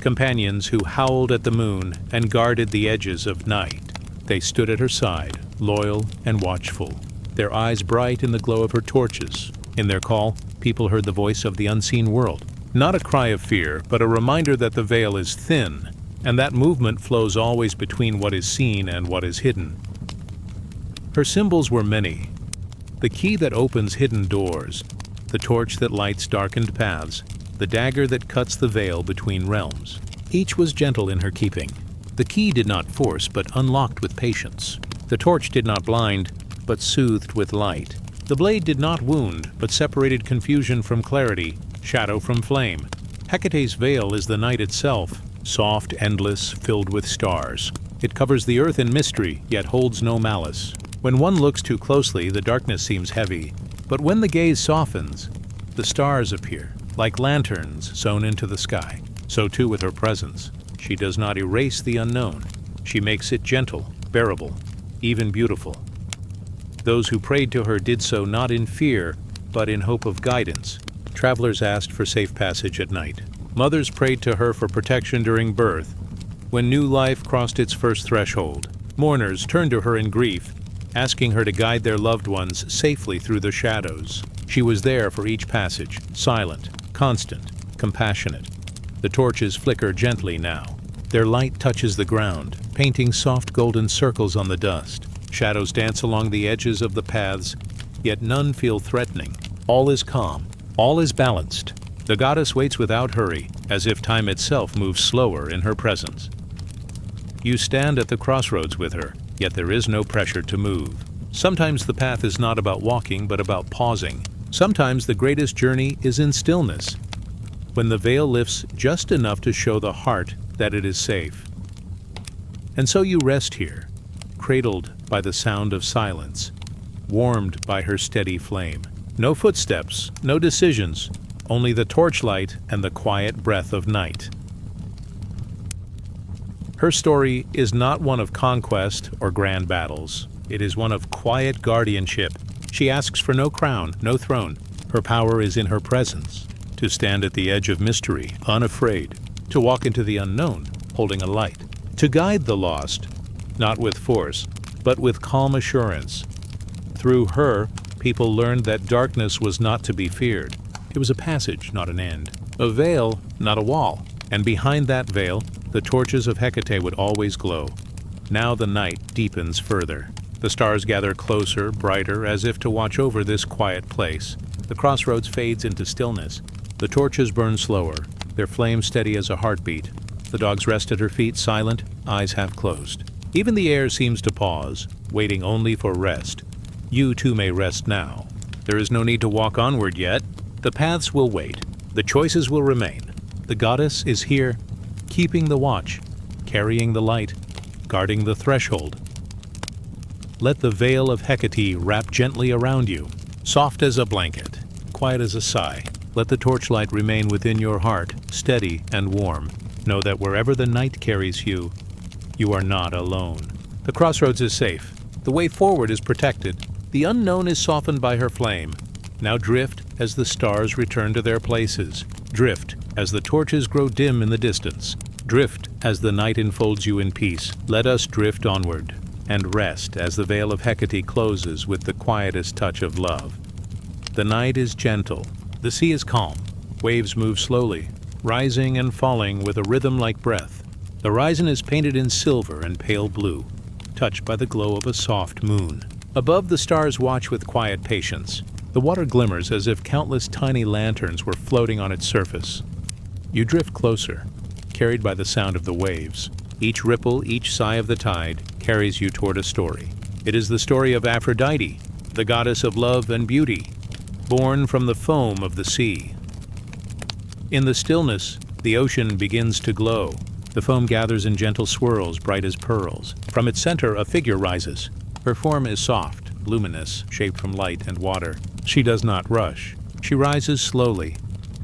companions who howled at the moon and guarded the edges of night. They stood at her side, loyal and watchful, their eyes bright in the glow of her torches. In their call, people heard the voice of the unseen world. Not a cry of fear, but a reminder that the veil is thin, and that movement flows always between what is seen and what is hidden. Her symbols were many. The key that opens hidden doors, the torch that lights darkened paths, the dagger that cuts the veil between realms. Each was gentle in her keeping. The key did not force, but unlocked with patience. The torch did not blind, but soothed with light. The blade did not wound, but separated confusion from clarity, shadow from flame. Hecate's veil is the night itself, soft, endless, filled with stars. It covers the earth in mystery, yet holds no malice. When one looks too closely, the darkness seems heavy. But when the gaze softens, the stars appear, like lanterns sewn into the sky. So too with her presence. She does not erase the unknown. She makes it gentle, bearable, even beautiful. Those who prayed to her did so not in fear, but in hope of guidance. Travelers asked for safe passage at night. Mothers prayed to her for protection during birth, when new life crossed its first threshold. Mourners turned to her in grief, asking her to guide their loved ones safely through the shadows. She was there for each passage, silent, constant, compassionate. The torches flicker gently now. Their light touches the ground, painting soft golden circles on the dust. Shadows dance along the edges of the paths, yet none feel threatening. All is calm. All is balanced. The goddess waits without hurry, as if time itself moves slower in her presence. You stand at the crossroads with her, yet there is no pressure to move. Sometimes the path is not about walking, but about pausing. Sometimes the greatest journey is in stillness, when the veil lifts just enough to show the heart that it is safe. And so you rest here, cradled by the sound of silence, warmed by her steady flame. No footsteps, no decisions, only the torchlight and the quiet breath of night. Her story is not one of conquest or grand battles. It is one of quiet guardianship. She asks for no crown, no throne. Her power is in her presence, to stand at the edge of mystery, unafraid, to walk into the unknown, holding a light, to guide the lost, not with force, but with calm assurance. Through her, people learned that darkness was not to be feared. It was a passage, not an end. A veil, not a wall. And behind that veil, the torches of Hecate would always glow. Now the night deepens further. The stars gather closer, brighter, as if to watch over this quiet place. The crossroads fades into stillness. The torches burn slower, their flame steady as a heartbeat. The dogs rest at her feet, silent, eyes half closed. Even the air seems to pause, waiting only for rest. You too may rest now. There is no need to walk onward yet. The paths will wait. The choices will remain. The goddess is here, keeping the watch, carrying the light, guarding the threshold. Let the veil of Hecate wrap gently around you, soft as a blanket, quiet as a sigh. Let the torchlight remain within your heart, steady and warm. Know that wherever the night carries you, you are not alone. The crossroads is safe. The way forward is protected. The unknown is softened by her flame. Now drift as the stars return to their places. Drift as the torches grow dim in the distance. Drift as the night enfolds you in peace. Let us drift onward and rest as the veil of Hecate closes with the quietest touch of love. The night is gentle. The sea is calm. Waves move slowly, rising and falling with a rhythm like breath. The horizon is painted in silver and pale blue, touched by the glow of a soft moon. Above, the stars watch with quiet patience. The water glimmers as if countless tiny lanterns were floating on its surface. You drift closer, carried by the sound of the waves. Each ripple, each sigh of the tide carries you toward a story. It is the story of Aphrodite, the goddess of love and beauty, born from the foam of the sea. In the stillness, the ocean begins to glow. The foam gathers in gentle swirls, bright as pearls. From its center, a figure rises. Her form is soft, luminous, shaped from light and water. She does not rush. She rises slowly,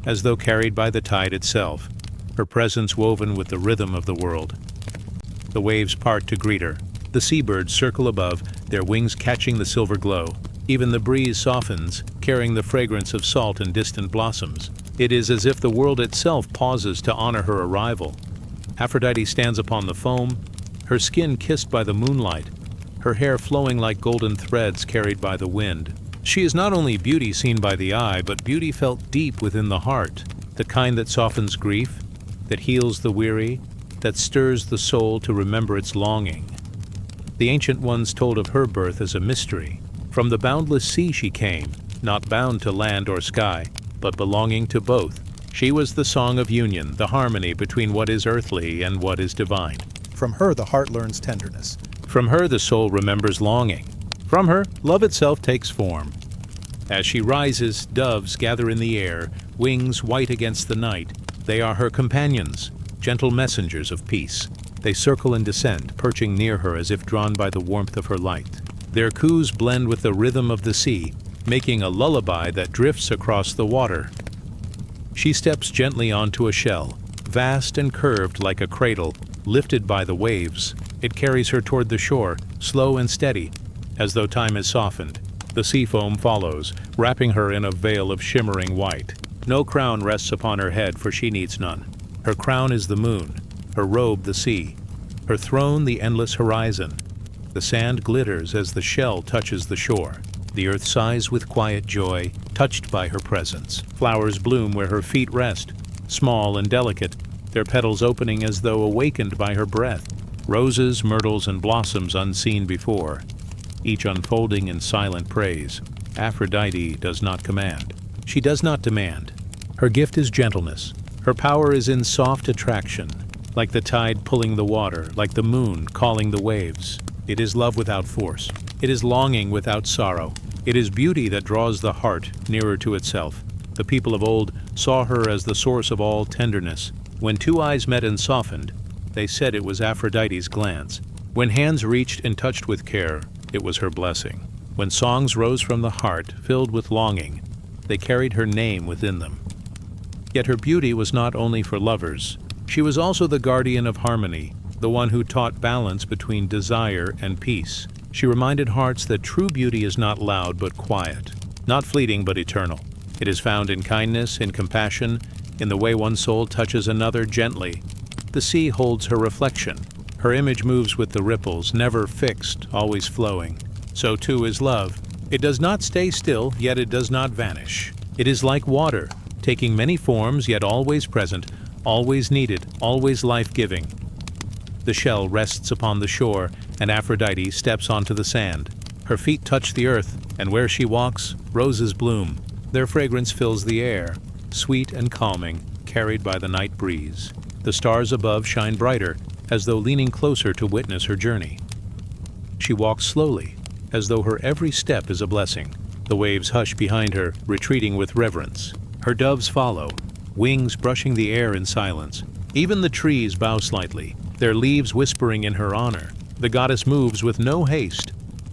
as though carried by the tide itself. her presence woven with the rhythm of the world. The waves part to greet her. The seabirds circle above, their wings catching the silver glow. Even the breeze softens, carrying the fragrance of salt and distant blossoms. It is as if the world itself pauses to honor her arrival. Aphrodite stands upon the foam, her skin kissed by the moonlight, her hair flowing like golden threads carried by the wind. She is not only beauty seen by the eye, but beauty felt deep within the heart, the kind that softens grief, that heals the weary, that stirs the soul to remember its longing. The ancient ones told of her birth as a mystery. From the boundless sea she came, not bound to land or sky, but belonging to both. She was the song of union, the harmony between what is earthly and what is divine. From her the heart learns tenderness. From her the soul remembers longing. From her, love itself takes form. As she rises, doves gather in the air, wings white against the night. They are her companions, gentle messengers of peace. They circle and descend, perching near her as if drawn by the warmth of her light. Their coos blend with the rhythm of the sea, making a lullaby that drifts across the water. She steps gently onto a shell, vast and curved like a cradle, lifted by the waves. It carries her toward the shore, slow and steady, as though time has softened. The sea foam follows, wrapping her in a veil of shimmering white. No crown rests upon her head, for she needs none. Her crown is the moon, her robe the sea, her throne the endless horizon. The sand glitters as the shell touches the shore. The earth sighs with quiet joy, touched by her presence. Flowers bloom where her feet rest, small and delicate, their petals opening as though awakened by her breath. Roses, myrtles, and blossoms unseen before, each unfolding in silent praise. Aphrodite does not command. She does not demand. Her gift is gentleness. Her power is in soft attraction, like the tide pulling the water, like the moon calling the waves. It is love without force. It is longing without sorrow. It is beauty that draws the heart nearer to itself. The people of old saw her as the source of all tenderness. When two eyes met and softened, they said it was Aphrodite's glance. When hands reached and touched with care, it was her blessing. When songs rose from the heart, filled with longing, they carried her name within them. Yet her beauty was not only for lovers. She was also the guardian of harmony, the one who taught balance between desire and peace. She reminded hearts that true beauty is not loud but quiet, not fleeting but eternal. It is found in kindness, in compassion, in the way one soul touches another gently. The sea holds her reflection. Her image moves with the ripples, never fixed, always flowing. So too is love. It does not stay still, yet it does not vanish. It is like water, taking many forms, yet always present, always needed, always life-giving. The shell rests upon the shore, and Aphrodite steps onto the sand. Her feet touch the earth, and where she walks, roses bloom. Their fragrance fills the air, sweet and calming, carried by the night breeze. The stars above shine brighter, as though leaning closer to witness her journey. She walks slowly, as though her every step is a blessing. The waves hush behind her, retreating with reverence. Her doves follow, wings brushing the air in silence. Even the trees bow slightly, their leaves whispering in her honor. The goddess moves with no haste,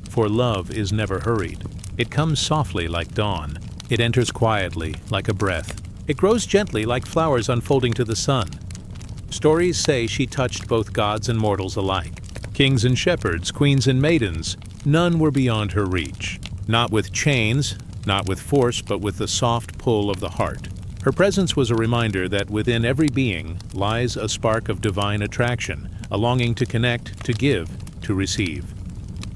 for love is never hurried. It comes softly like dawn. It enters quietly like a breath. It grows gently like flowers unfolding to the sun. Stories say she touched both gods and mortals alike. Kings and shepherds, queens and maidens, none were beyond her reach. Not with chains, not with force, but with the soft pull of the heart. Her presence was a reminder that within every being lies a spark of divine attraction, a longing to connect, to give, to receive.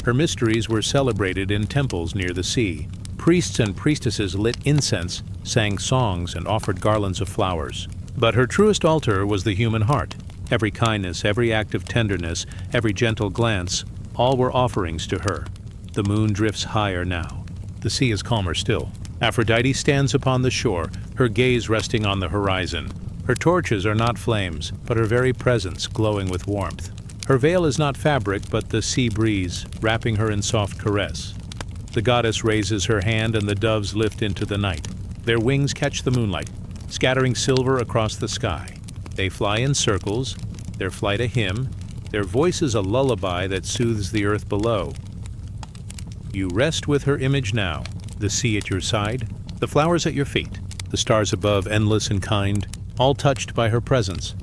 Her mysteries were celebrated in temples near the sea. Priests and priestesses lit incense, sang songs, and offered garlands of flowers. But her truest altar was the human heart. Every kindness, every act of tenderness, every gentle glance, all were offerings to her. The moon drifts higher now. The sea is calmer still. Aphrodite stands upon the shore, her gaze resting on the horizon. Her torches are not flames, but her very presence glowing with warmth. Her veil is not fabric, but the sea breeze, wrapping her in soft caress. The goddess raises her hand and the doves lift into the night. Their wings catch the moonlight, scattering silver across the sky. They fly in circles, their flight a hymn, their voices a lullaby that soothes the earth below. You rest with her image now, the sea at your side, the flowers at your feet, the stars above endless and kind, all touched by her presence.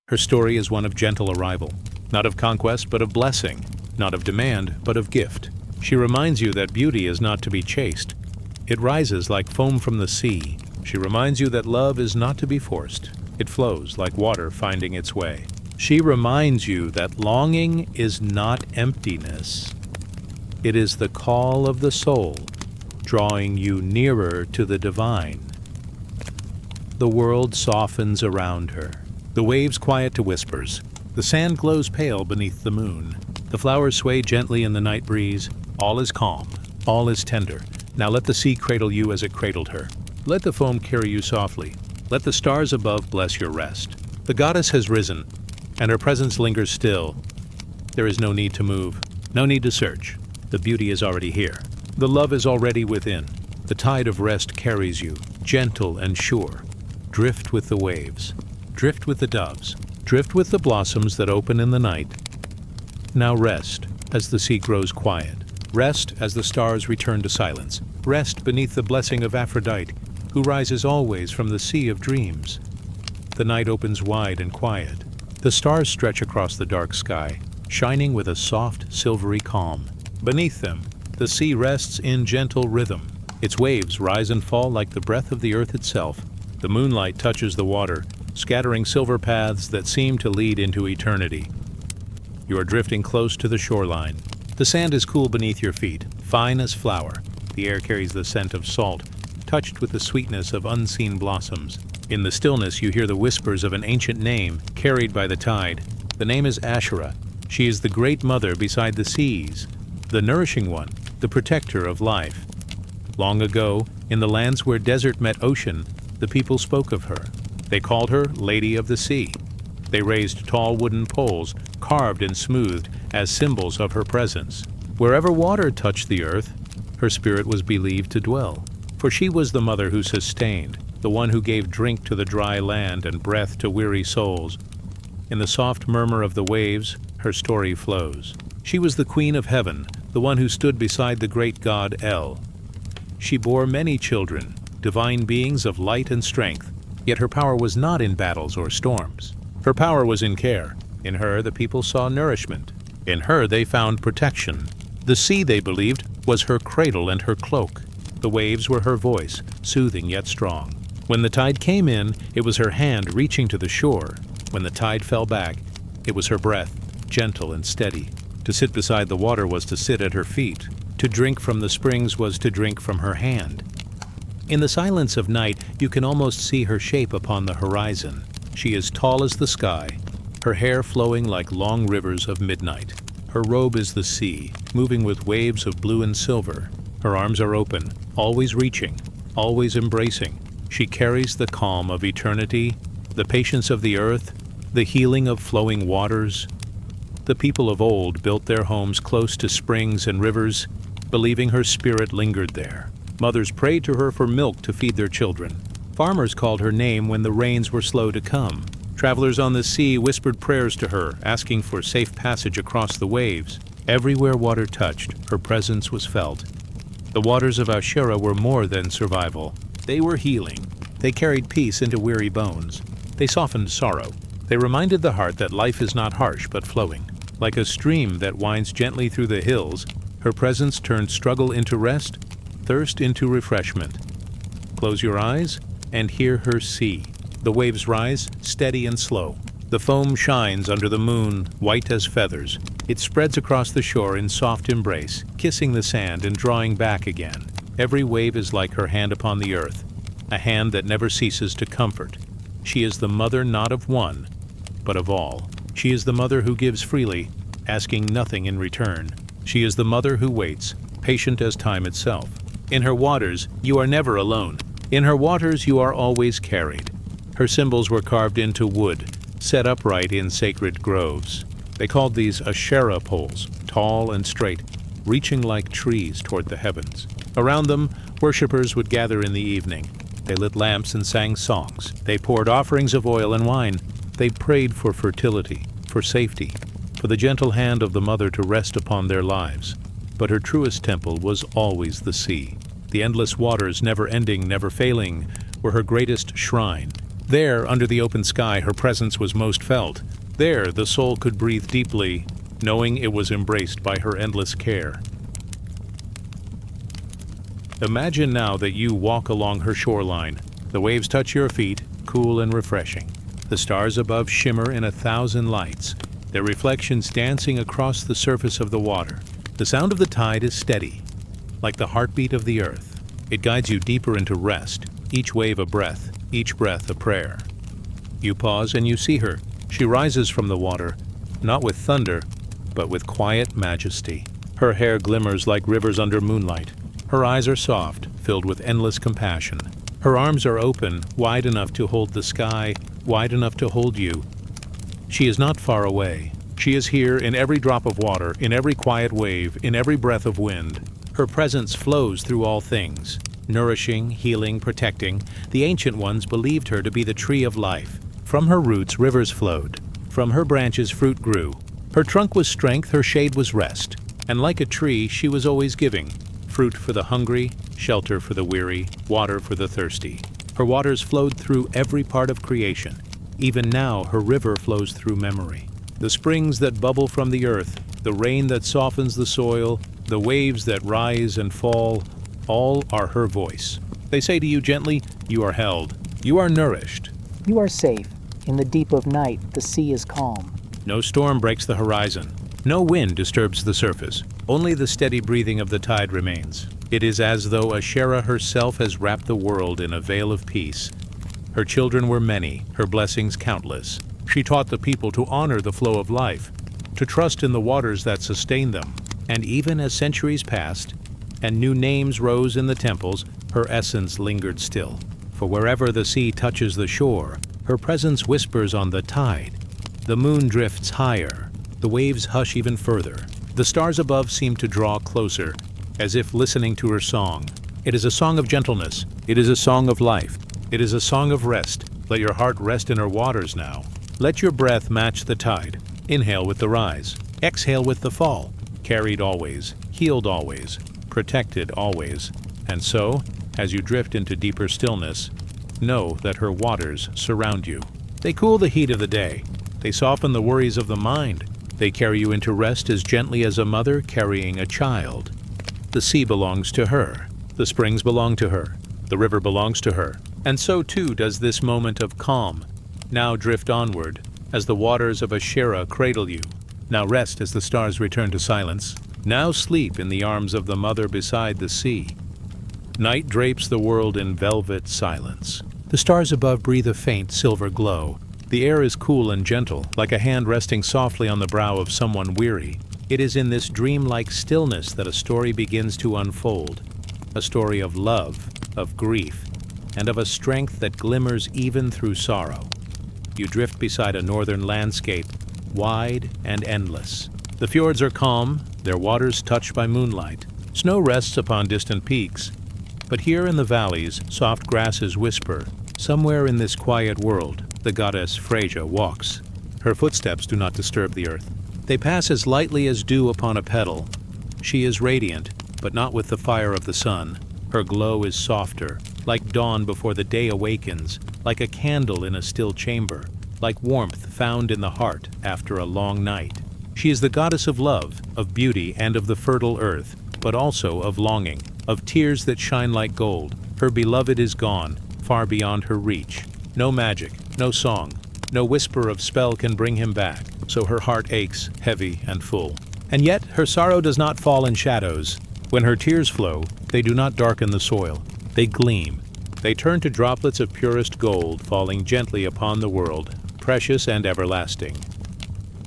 Her story is one of gentle arrival, not of conquest but of blessing, not of demand but of gift. She reminds you that beauty is not to be chased. It rises like foam from the sea. She reminds you that love is not to be forced. It flows like water finding its way. She reminds you that longing is not emptiness. It is the call of the soul, drawing you nearer to the divine. The world softens around her. The waves quiet to whispers. The sand glows pale beneath the moon. The flowers sway gently in the night breeze. All is calm. All is tender. Now let the sea cradle you as it cradled her. Let the foam carry you softly. Let the stars above bless your rest. The goddess has risen, and her presence lingers still. There is no need to move, no need to search. The beauty is already here. The love is already within. The tide of rest carries you, gentle and sure. Drift with the waves. Drift with the doves. Drift with the blossoms that open in the night. Now rest as the sea grows quiet. Rest as the stars return to silence. Rest beneath the blessing of Aphrodite, who rises always from the sea of dreams. The night opens wide and quiet. The stars stretch across the dark sky, shining with a soft, silvery calm. Beneath them, the sea rests in gentle rhythm. Its waves rise and fall like the breath of the earth itself. The moonlight touches the water, scattering silver paths that seem to lead into eternity. You are drifting close to the shoreline. The sand is cool beneath your feet, fine as flour. The air carries the scent of salt, touched with the sweetness of unseen blossoms. In the stillness you hear the whispers of an ancient name carried by the tide. The name is Asherah. She is the great mother beside the seas, the nourishing one, the protector of life. Long ago, in the lands where desert met ocean, the people spoke of her. They called her Lady of the Sea. They raised tall wooden poles, carved and smoothed, as symbols of her presence. Wherever water touched the earth, her spirit was believed to dwell. For she was the mother who sustained, the one who gave drink to the dry land and breath to weary souls. In the soft murmur of the waves, her story flows. She was the queen of heaven, the one who stood beside the great god El. She bore many children, divine beings of light and strength, yet her power was not in battles or storms. Her power was in care. In her the people saw nourishment. In her they found protection. The sea, they believed, was her cradle and her cloak. The waves were her voice, soothing yet strong. When the tide came in, it was her hand reaching to the shore. When the tide fell back, it was her breath, gentle and steady. To sit beside the water was to sit at her feet. To drink from the springs was to drink from her hand. In the silence of night, you can almost see her shape upon the horizon. She is tall as the sky, her hair flowing like long rivers of midnight. Her robe is the sea, moving with waves of blue and silver. Her arms are open, always reaching, always embracing. She carries the calm of eternity, the patience of the earth, the healing of flowing waters. The people of old built their homes close to springs and rivers, believing her spirit lingered there. Mothers prayed to her for milk to feed their children. Farmers called her name when the rains were slow to come. Travelers on the sea whispered prayers to her, asking for safe passage across the waves. Everywhere water touched, her presence was felt. The waters of Asherah were more than survival. They were healing. They carried peace into weary bones. They softened sorrow. They reminded the heart that life is not harsh but flowing. Like a stream that winds gently through the hills, her presence turned struggle into rest, thirst into refreshment. Close your eyes and hear her sea. The waves rise, steady and slow. The foam shines under the moon, white as feathers. It spreads across the shore in soft embrace, kissing the sand and drawing back again. Every wave is like her hand upon the earth, a hand that never ceases to comfort. She is the mother not of one, but of all. She is the mother who gives freely, asking nothing in return. She is the mother who waits, patient as time itself. In her waters, you are never alone. In her waters, you are always carried. Her symbols were carved into wood, set upright in sacred groves. They called these Asherah poles, tall and straight, reaching like trees toward the heavens. Around them, worshippers would gather in the evening. They lit lamps and sang songs. They poured offerings of oil and wine. They prayed for fertility, for safety, for the gentle hand of the mother to rest upon their lives. But her truest temple was always the sea. The endless waters, never ending, never failing, were her greatest shrine. There, under the open sky, her presence was most felt. There, the soul could breathe deeply, knowing it was embraced by her endless care. Imagine now that you walk along her shoreline. The waves touch your feet, cool and refreshing. The stars above shimmer in 1,000 lights, their reflections dancing across the surface of the water. The sound of the tide is steady, like the heartbeat of the earth. It guides you deeper into rest, each wave a breath, each breath a prayer. You pause and you see her. She rises from the water, not with thunder, but with quiet majesty. Her hair glimmers like rivers under moonlight. Her eyes are soft, filled with endless compassion. Her arms are open, wide enough to hold the sky, wide enough to hold you. She is not far away. She is here in every drop of water, in every quiet wave, in every breath of wind. Her presence flows through all things, nourishing, healing, protecting. The ancient ones believed her to be the tree of life. From her roots rivers flowed. From her branches fruit grew. Her trunk was strength, her shade was rest. And like a tree, she was always giving. Fruit for the hungry, shelter for the weary, water for the thirsty. Her waters flowed through every part of creation. Even now, her river flows through memory. The springs that bubble from the earth, the rain that softens the soil, the waves that rise and fall, all are her voice. They say to you gently, you are held, you are nourished. You are safe. In the deep of night, the sea is calm. No storm breaks the horizon. No wind disturbs the surface. Only the steady breathing of the tide remains. It is as though Ashera herself has wrapped the world in a veil of peace. Her children were many, her blessings countless. She taught the people to honor the flow of life, to trust in the waters that sustain them. And even as centuries passed, and new names rose in the temples, her essence lingered still. For wherever the sea touches the shore, her presence whispers on the tide. The moon drifts higher. The waves hush even further. The stars above seem to draw closer, as if listening to her song. It is a song of gentleness. It is a song of life. It is a song of rest. Let your heart rest in her waters now. Let your breath match the tide. Inhale with the rise. Exhale with the fall. Carried always, healed always, protected always. And so, as you drift into deeper stillness, know that her waters surround you. They cool the heat of the day. They soften the worries of the mind. They carry you into rest as gently as a mother carrying a child. The sea belongs to her. The springs belong to her. The river belongs to her. And so too does this moment of calm. Now drift onward, as the waters of Ashera cradle you. Now rest as the stars return to silence. Now sleep in the arms of the mother beside the sea. Night drapes the world in velvet silence. The stars above breathe a faint silver glow. The air is cool and gentle, like a hand resting softly on the brow of someone weary. It is in this dreamlike stillness that a story begins to unfold. A story of love, of grief, and of a strength that glimmers even through sorrow. You drift beside a northern landscape, wide and endless. The fjords are calm, their waters touched by moonlight. Snow rests upon distant peaks. But here in the valleys, soft grasses whisper. Somewhere in this quiet world, the goddess Freyja walks. Her footsteps do not disturb the earth. They pass as lightly as dew upon a petal. She is radiant, but not with the fire of the sun. Her glow is softer, like dawn before the day awakens, like a candle in a still chamber, like warmth found in the heart after a long night. She is the goddess of love, of beauty, and of the fertile earth, but also of longing, of tears that shine like gold. Her beloved is gone, far beyond her reach. No magic, no song, no whisper of spell can bring him back, so her heart aches, heavy and full. And yet her sorrow does not fall in shadows. When her tears flow, they do not darken the soil. They gleam. They turn to droplets of purest gold falling gently upon the world, precious and everlasting.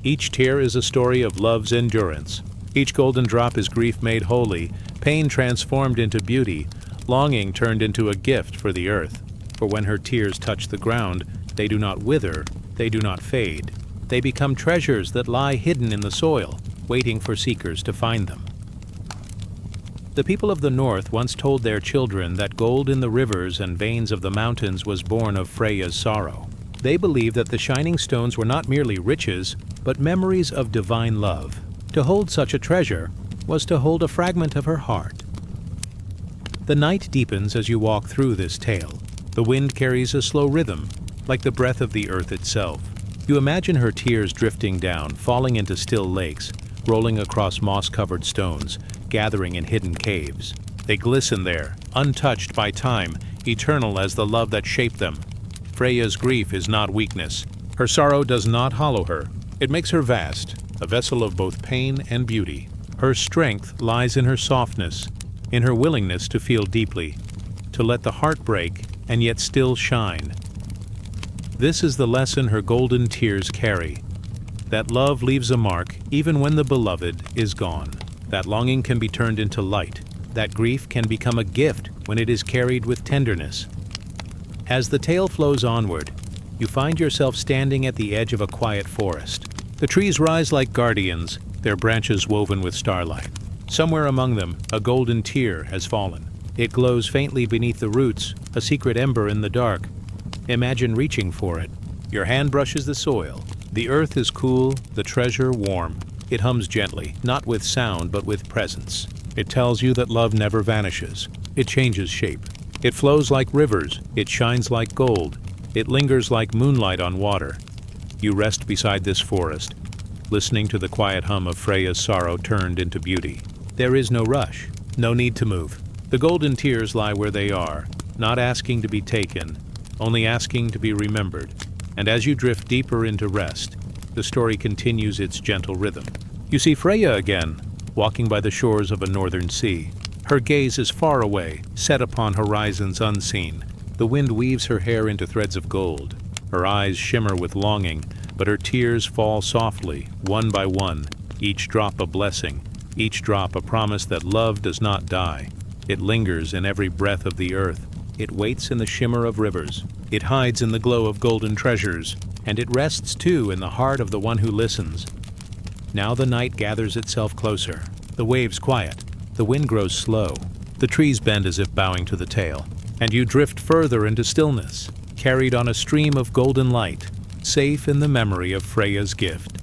Each tear is a story of love's endurance. Each golden drop is grief made holy, pain transformed into beauty, longing turned into a gift for the earth. For when her tears touch the ground, they do not wither, they do not fade. They become treasures that lie hidden in the soil, waiting for seekers to find them. The people of the north once told their children that gold in the rivers and veins of the mountains was born of Freya's sorrow. They believed that the shining stones were not merely riches, but memories of divine love. To hold such a treasure was to hold a fragment of her heart. The night deepens as you walk through this tale. The wind carries a slow rhythm. like the breath of the earth itself. You imagine her tears drifting down, falling into still lakes, rolling across moss-covered stones, gathering in hidden caves. They glisten there, untouched by time, eternal as the love that shaped them. Freya's grief is not weakness. Her sorrow does not hollow her. It makes her vast, a vessel of both pain and beauty. Her strength lies in her softness, in her willingness to feel deeply, to let the heart break and yet still shine. This is the lesson her golden tears carry, that love leaves a mark even when the beloved is gone, that longing can be turned into light, that grief can become a gift when it is carried with tenderness. As the tale flows onward, you find yourself standing at the edge of a quiet forest. The trees rise like guardians, their branches woven with starlight. Somewhere among them, a golden tear has fallen. It glows faintly beneath the roots, a secret ember in the dark. Imagine reaching for it. Your hand brushes the soil. The earth is cool, the treasure warm. It hums gently, not with sound but with presence. It tells you that love never vanishes. It changes shape. It flows like rivers. It shines like gold. It lingers like moonlight on water. You rest beside this forest, listening to the quiet hum of Freya's sorrow turned into beauty. There is no rush, no need to move. The golden tears lie where they are, not asking to be taken, only asking to be remembered. And as you drift deeper into rest, the story continues its gentle rhythm. You see Freya again, walking by the shores of a northern sea. Her gaze is far away, set upon horizons unseen. The wind weaves her hair into threads of gold. Her eyes shimmer with longing, but her tears fall softly, one by one, each drop a blessing, each drop a promise that love does not die. It lingers in every breath of the earth. It waits in the shimmer of rivers. It hides in the glow of golden treasures. And it rests, too, in the heart of the one who listens. Now the night gathers itself closer. The waves quiet. The wind grows slow. The trees bend as if bowing to the tale. And you drift further into stillness, carried on a stream of golden light, safe in the memory of Freya's gift.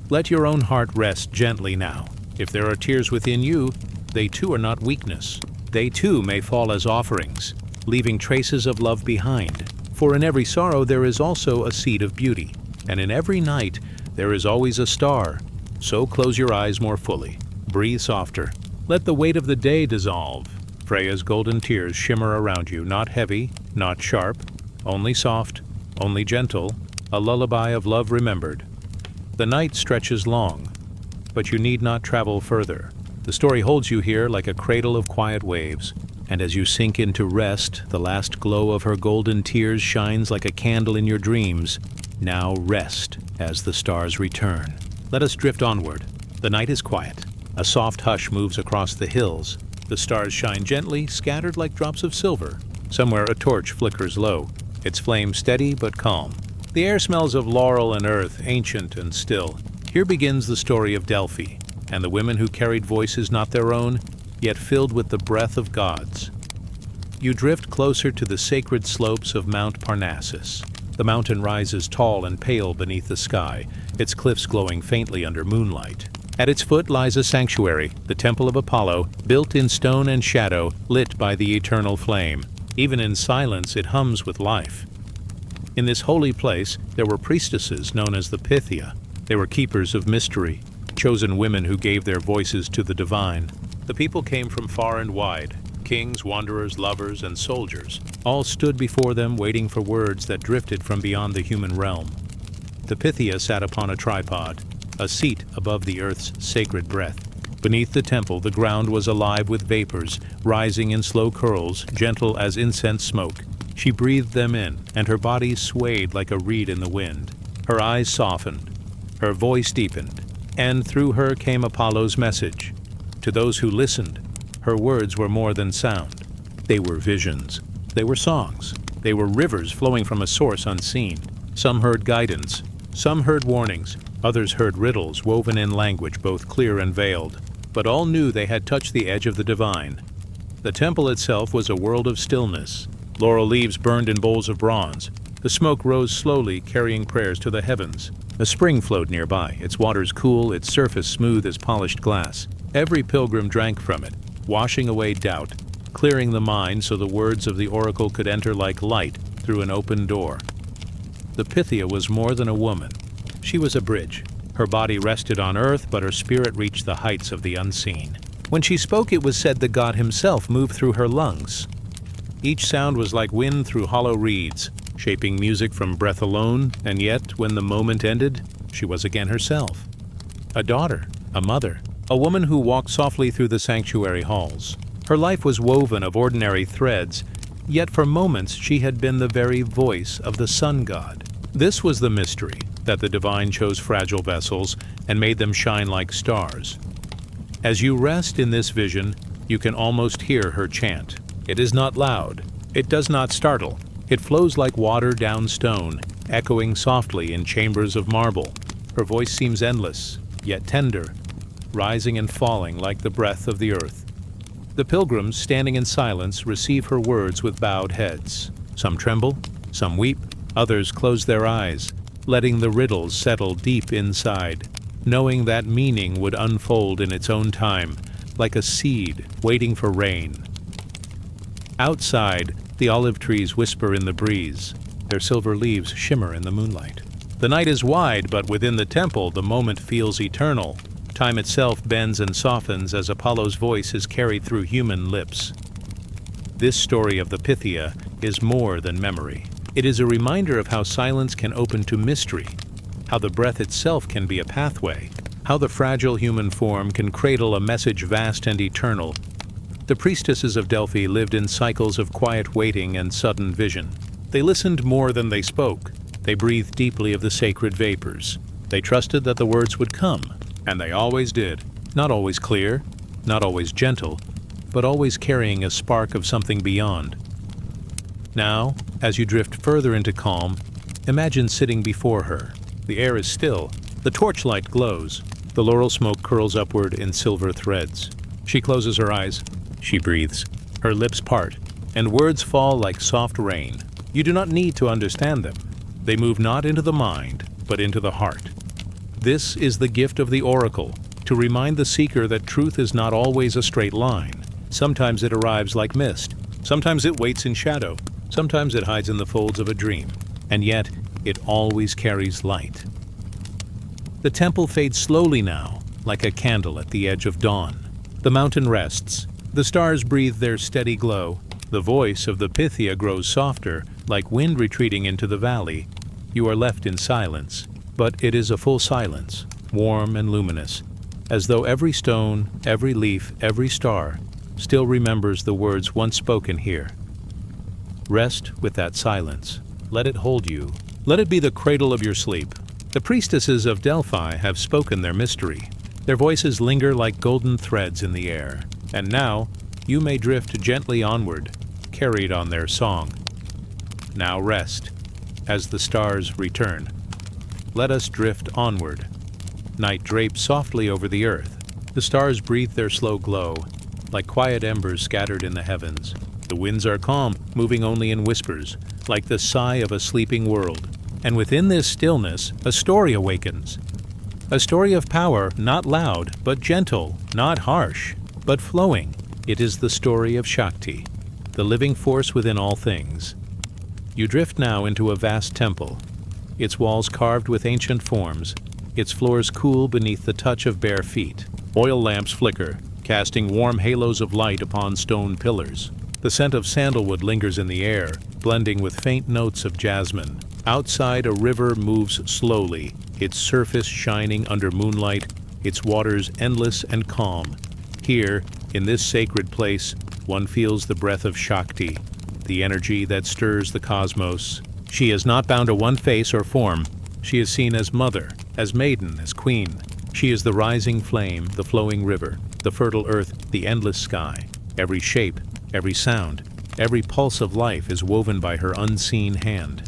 Let your own heart rest gently now. If there are tears within you, they too are not weakness. They too may fall as offerings, leaving traces of love behind. For in every sorrow there is also a seed of beauty, and in every night there is always a star. So close your eyes more fully. Breathe softer. Let the weight of the day dissolve. Freya's golden tears shimmer around you, not heavy, not sharp, only soft, only gentle, a lullaby of love remembered. The night stretches long, but you need not travel further. The story holds you here like a cradle of quiet waves, and as you sink into rest, the last glow of her golden tears shines like a candle in your dreams. Now rest as the stars return. Let us drift onward. The night is quiet. A soft hush moves across the hills. The stars shine gently, scattered like drops of silver. Somewhere a torch flickers low, its flame steady but calm. The air smells of laurel and earth, ancient and still. Here begins the story of Delphi, and the women who carried voices not their own, yet filled with the breath of gods. You drift closer to the sacred slopes of Mount Parnassus. The mountain rises tall and pale beneath the sky, its cliffs glowing faintly under moonlight. At its foot lies a sanctuary, the Temple of Apollo, built in stone and shadow, lit by the eternal flame. Even in silence, it hums with life. In this holy place, there were priestesses known as the Pythia. They were keepers of mystery, chosen women who gave their voices to the divine. The people came from far and wide. Kings, wanderers, lovers, and soldiers all stood before them waiting for words that drifted from beyond the human realm. The Pythia sat upon a tripod, a seat above the earth's sacred breath. Beneath the temple, the ground was alive with vapors, rising in slow curls, gentle as incense smoke. She breathed them in, and her body swayed like a reed in the wind. Her eyes softened, her voice deepened, and through her came Apollo's message. To those who listened, her words were more than sound. They were visions. They were songs. They were rivers flowing from a source unseen. Some heard guidance. Some heard warnings. Others heard riddles woven in language both clear and veiled. But all knew they had touched the edge of the divine. The temple itself was a world of stillness. Laurel leaves burned in bowls of bronze. The smoke rose slowly, carrying prayers to the heavens. A spring flowed nearby, its waters cool, its surface smooth as polished glass. Every pilgrim drank from it, washing away doubt, clearing the mind so the words of the oracle could enter like light through an open door. The Pythia was more than a woman. She was a bridge. Her body rested on earth, but her spirit reached the heights of the unseen. When she spoke, it was said that God himself moved through her lungs. Each sound was like wind through hollow reeds, shaping music from breath alone, and yet, when the moment ended, she was again herself. A daughter, a mother, a woman who walked softly through the sanctuary halls. Her life was woven of ordinary threads, yet for moments she had been the very voice of the sun god. This was the mystery, that the divine chose fragile vessels and made them shine like stars. As you rest in this vision, you can almost hear her chant. It is not loud. It does not startle. It flows like water down stone, echoing softly in chambers of marble. Her voice seems endless, yet tender, rising and falling like the breath of the earth. The pilgrims, standing in silence, receive her words with bowed heads. Some tremble, some weep, others close their eyes, letting the riddles settle deep inside, knowing that meaning would unfold in its own time, like a seed waiting for rain. Outside, the olive trees whisper in the breeze. Their silver leaves shimmer in the moonlight. The night is wide, but within the temple, the moment feels eternal. Time itself bends and softens as Apollo's voice is carried through human lips. This story of the Pythia is more than memory. It is a reminder of how silence can open to mystery, how the breath itself can be a pathway, how the fragile human form can cradle a message vast and eternal. The priestesses of Delphi lived in cycles of quiet waiting and sudden vision. They listened more than they spoke. They breathed deeply of the sacred vapors. They trusted that the words would come, and they always did. Not always clear, not always gentle, but always carrying a spark of something beyond. Now, as you drift further into calm, imagine sitting before her. The air is still. The torchlight glows. The laurel smoke curls upward in silver threads. She closes her eyes. She breathes. Her lips part, and words fall like soft rain. You do not need to understand them. They move not into the mind, but into the heart. This is the gift of the oracle, to remind the seeker that truth is not always a straight line. Sometimes it arrives like mist. Sometimes it waits in shadow. Sometimes it hides in the folds of a dream. And yet, it always carries light. The temple fades slowly now, like a candle at the edge of dawn. The mountain rests. The stars breathe their steady glow. The voice of the Pythia grows softer, like wind retreating into the valley. You are left in silence, but it is a full silence, warm and luminous, as though every stone, every leaf, every star still remembers the words once spoken here. Rest with that silence. Let it hold you. Let it be the cradle of your sleep. The priestesses of Delphi have spoken their mystery. Their voices linger like golden threads in the air. And now, you may drift gently onward, carried on their song. Now rest, as the stars return. Let us drift onward. Night drapes softly over the earth. The stars breathe their slow glow, like quiet embers scattered in the heavens. The winds are calm, moving only in whispers, like the sigh of a sleeping world. And within this stillness, a story awakens. A story of power, not loud, but gentle, not harsh, but flowing. It is the story of Shakti, the living force within all things. You drift now into a vast temple, its walls carved with ancient forms, its floors cool beneath the touch of bare feet. Oil lamps flicker, casting warm halos of light upon stone pillars. The scent of sandalwood lingers in the air, blending with faint notes of jasmine. Outside, a river moves slowly, its surface shining under moonlight, its waters endless and calm. Here, in this sacred place, one feels the breath of Shakti, the energy that stirs the cosmos. She is not bound to one face or form. She is seen as mother, as maiden, as queen. She is the rising flame, the flowing river, the fertile earth, the endless sky. Every shape, every sound, every pulse of life is woven by her unseen hand.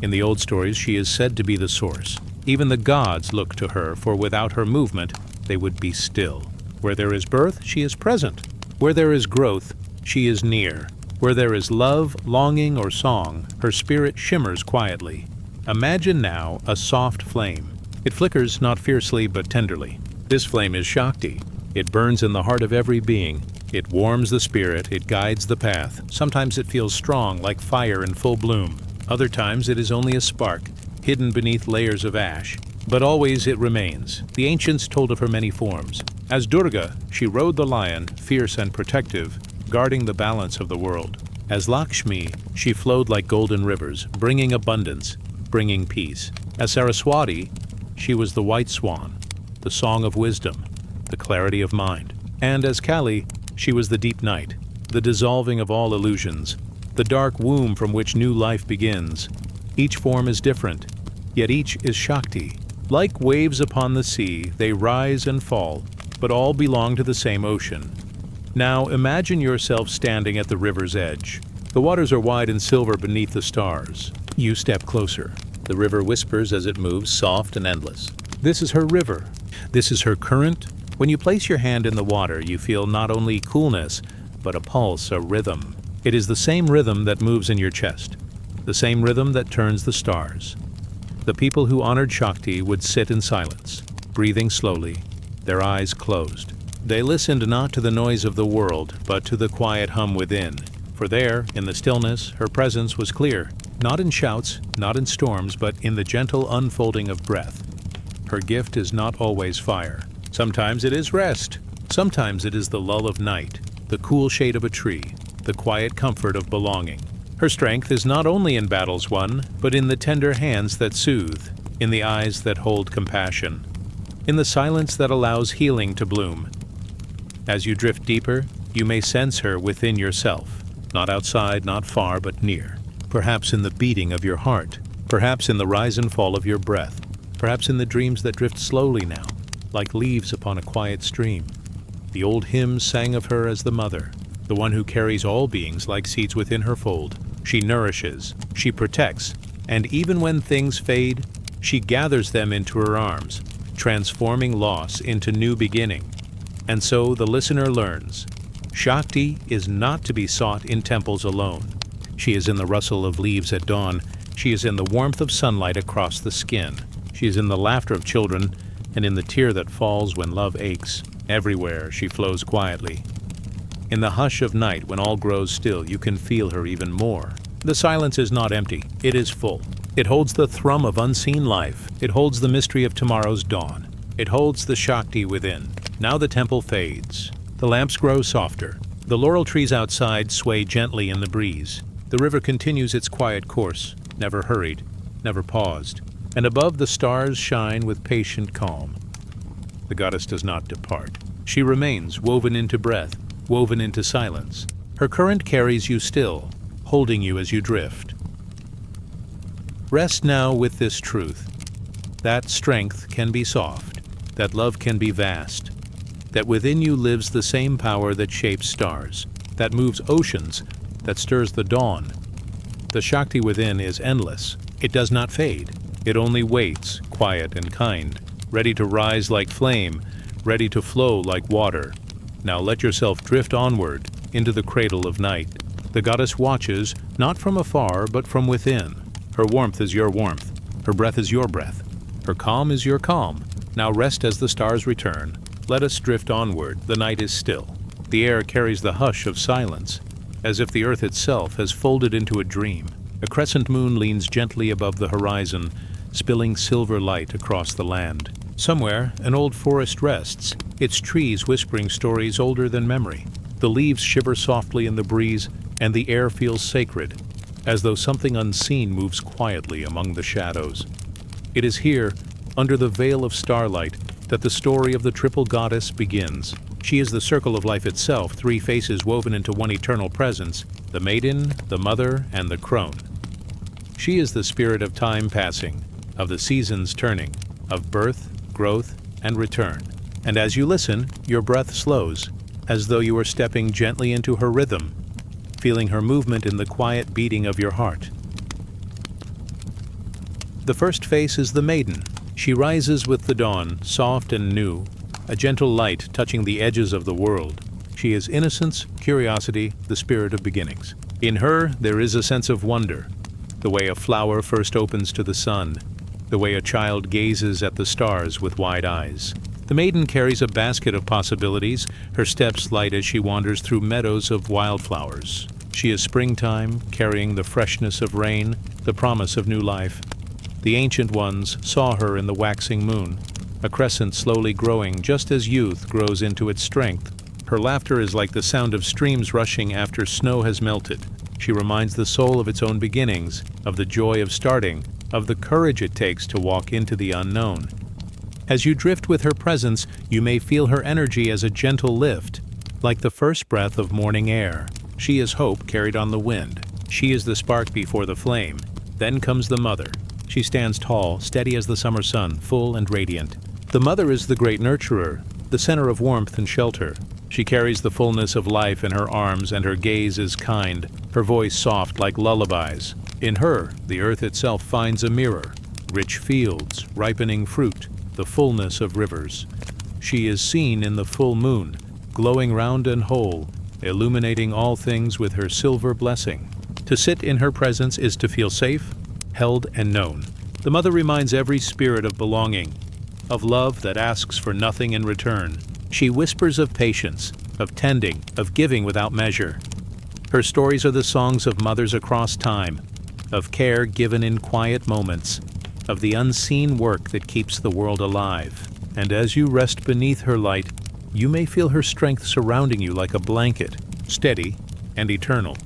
In the old stories, she is said to be the source. Even the gods look to her, for without her movement, they would be still. Where there is birth, she is present. Where there is growth, she is near. Where there is love, longing, or song, her spirit shimmers quietly. Imagine now a soft flame. It flickers not fiercely but tenderly. This flame is Shakti. It burns in the heart of every being. It warms the spirit, it guides the path. Sometimes it feels strong, like fire in full bloom. Other times it is only a spark, hidden beneath layers of ash. But always it remains. The ancients told of her many forms. As Durga, she rode the lion, fierce and protective, guarding the balance of the world. As Lakshmi, she flowed like golden rivers, bringing abundance, bringing peace. As Saraswati, she was the white swan, the song of wisdom, the clarity of mind. And as Kali, she was the deep night, the dissolving of all illusions, the dark womb from which new life begins. Each form is different, yet each is Shakti. Like waves upon the sea, they rise and fall, but all belong to the same ocean. Now imagine yourself standing at the river's edge. The waters are wide and silver beneath the stars. You step closer. The river whispers as it moves, soft and endless. This is her river. This is her current. When you place your hand in the water, you feel not only coolness, but a pulse, a rhythm. It is the same rhythm that moves in your chest, the same rhythm that turns the stars. The people who honored Shakti would sit in silence, breathing slowly, their eyes closed. They listened not to the noise of the world, but to the quiet hum within. For there, in the stillness, her presence was clear, not in shouts, not in storms, but in the gentle unfolding of breath. Her gift is not always fire. Sometimes it is rest. Sometimes it is the lull of night, the cool shade of a tree, the quiet comfort of belonging. Her strength is not only in battles won, but in the tender hands that soothe, in the eyes that hold compassion, in the silence that allows healing to bloom. As you drift deeper, you may sense her within yourself, not outside, not far, but near. Perhaps in the beating of your heart, perhaps in the rise and fall of your breath, perhaps in the dreams that drift slowly now, like leaves upon a quiet stream. The old hymns sang of her as the mother, the one who carries all beings like seeds within her fold. She nourishes, she protects, and even when things fade, she gathers them into her arms, transforming loss into new beginning. And so the listener learns, Shakti is not to be sought in temples alone. She is in the rustle of leaves at dawn. She is in the warmth of sunlight across the skin. She is in the laughter of children and in the tear that falls when love aches. Everywhere she flows quietly. In the hush of night, when all grows still, you can feel her even more. The silence is not empty, it is full. It holds the thrum of unseen life. It holds the mystery of tomorrow's dawn. It holds the Shakti within. Now the temple fades. The lamps grow softer. The laurel trees outside sway gently in the breeze. The river continues its quiet course, never hurried, never paused. And above the stars shine with patient calm. The goddess does not depart. She remains woven into breath, woven into silence. Her current carries you still, holding you as you drift. Rest now with this truth, that strength can be soft, that love can be vast, that within you lives the same power that shapes stars, that moves oceans, that stirs the dawn. The Shakti within is endless. It does not fade. It only waits, quiet and kind, ready to rise like flame, ready to flow like water. Now let yourself drift onward into the cradle of night. The goddess watches, not from afar, but from within. Her warmth is your warmth. Her breath is your breath. Her calm is your calm. Now rest as the stars return. Let us drift onward. The night is still. The air carries the hush of silence, as if the earth itself has folded into a dream. A crescent moon leans gently above the horizon, spilling silver light across the land. Somewhere, an old forest rests, its trees whispering stories older than memory. The leaves shiver softly in the breeze, and the air feels sacred, as though something unseen moves quietly among the shadows. It is here, under the veil of starlight, that the story of the triple goddess begins. She is the circle of life itself, three faces woven into one eternal presence, the maiden, the mother, and the crone. She is the spirit of time passing, of the seasons turning, of birth, growth, and return. And as you listen, your breath slows, as though you were stepping gently into her rhythm, feeling her movement in the quiet beating of your heart. The first face is the maiden. She rises with the dawn, soft and new, a gentle light touching the edges of the world. She is innocence, curiosity, the spirit of beginnings. In her, there is a sense of wonder, the way a flower first opens to the sun, the way a child gazes at the stars with wide eyes. The maiden carries a basket of possibilities, her steps light as she wanders through meadows of wildflowers. She is springtime, carrying the freshness of rain, the promise of new life. The ancient ones saw her in the waxing moon, a crescent slowly growing just as youth grows into its strength. Her laughter is like the sound of streams rushing after snow has melted. She reminds the soul of its own beginnings, of the joy of starting, of the courage it takes to walk into the unknown. As you drift with her presence, you may feel her energy as a gentle lift, like the first breath of morning air. She is hope carried on the wind. She is the spark before the flame. Then comes the mother. She stands tall, steady as the summer sun, full and radiant. The mother is the great nurturer, the center of warmth and shelter. She carries the fullness of life in her arms, and her gaze is kind, her voice soft like lullabies. In her, the earth itself finds a mirror, rich fields, ripening fruit, the fullness of rivers. She is seen in the full moon, glowing round and whole, illuminating all things with her silver blessing. To sit in her presence is to feel safe, held, and known. The mother reminds every spirit of belonging, of love that asks for nothing in return. She whispers of patience, of tending, of giving without measure. Her stories are the songs of mothers across time, of care given in quiet moments, of the unseen work that keeps the world alive. And as you rest beneath her light, you may feel her strength surrounding you like a blanket, steady and eternal.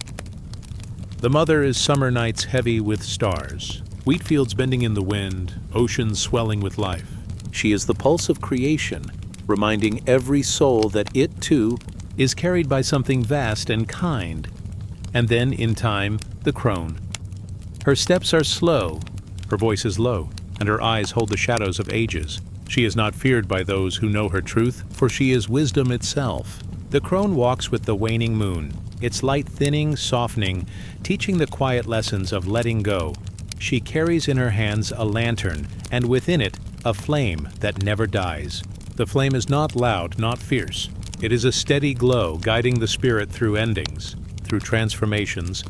The mother is summer nights heavy with stars, wheat fields bending in the wind, oceans swelling with life. She is the pulse of creation, reminding every soul that it, too, is carried by something vast and kind. And then, in time, the crone. Her steps are slow, her voice is low, and her eyes hold the shadows of ages. She is not feared by those who know her truth, for she is wisdom itself. The crone walks with the waning moon, its light thinning, softening, teaching the quiet lessons of letting go. She carries in her hands a lantern, and within it, a flame that never dies. The flame is not loud, not fierce. It is a steady glow guiding the spirit through endings, through transformations,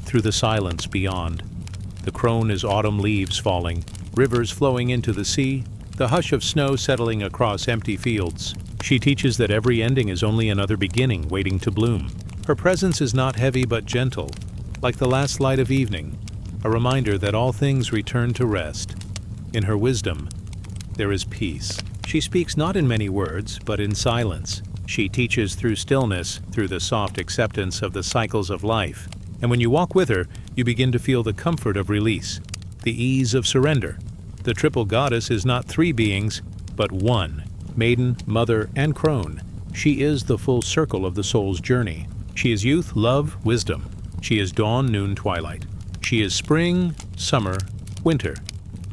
through the silence beyond. The crone is autumn leaves falling, rivers flowing into the sea, the hush of snow settling across empty fields. She teaches that every ending is only another beginning waiting to bloom. Her presence is not heavy but gentle, like the last light of evening, a reminder that all things return to rest. In her wisdom, there is peace. She speaks not in many words, but in silence. She teaches through stillness, through the soft acceptance of the cycles of life. And when you walk with her, you begin to feel the comfort of release, the ease of surrender. The triple goddess is not three beings, but one, maiden, mother, and crone. She is the full circle of the soul's journey. She is youth, love, wisdom. She is dawn, noon, twilight. She is spring, summer, winter.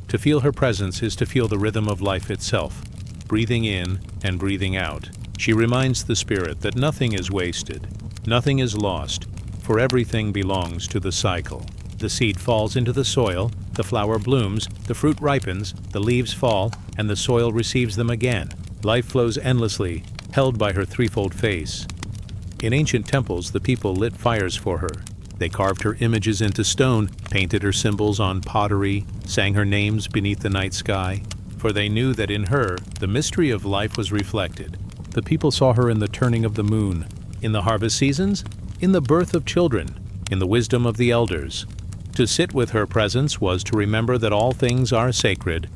To feel her presence is to feel the rhythm of life itself, breathing in and breathing out. She reminds the spirit that nothing is wasted, nothing is lost, for everything belongs to the cycle. The seed falls into the soil, the flower blooms, the fruit ripens, the leaves fall, and the soil receives them again. Life flows endlessly, held by her threefold face. In ancient temples, the people lit fires for her. They carved her images into stone, painted her symbols on pottery, sang her names beneath the night sky, for they knew that in her, the mystery of life was reflected. The people saw her in the turning of the moon, in the harvest seasons, in the birth of children, in the wisdom of the elders. To sit with her presence was to remember that all things are sacred,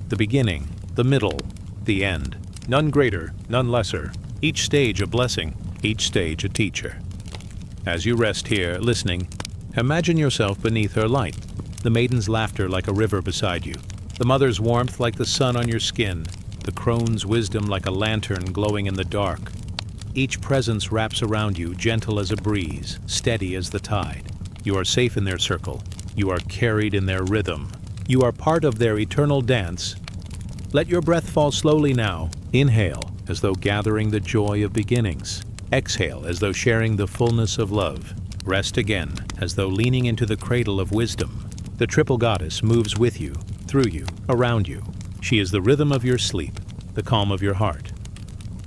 the beginning, the middle, the end. None greater, none lesser, each stage a blessing, each stage a teacher. As you rest here, listening, imagine yourself beneath her light, the maiden's laughter like a river beside you, the mother's warmth like the sun on your skin, the crone's wisdom like a lantern glowing in the dark. Each presence wraps around you, gentle as a breeze, steady as the tide. You are safe in their circle. You are carried in their rhythm. You are part of their eternal dance. Let your breath fall slowly now. Inhale, as though gathering the joy of beginnings. Exhale, as though sharing the fullness of love. Rest again, as though leaning into the cradle of wisdom. The triple goddess moves with you, through you, around you. She is the rhythm of your sleep, the calm of your heart.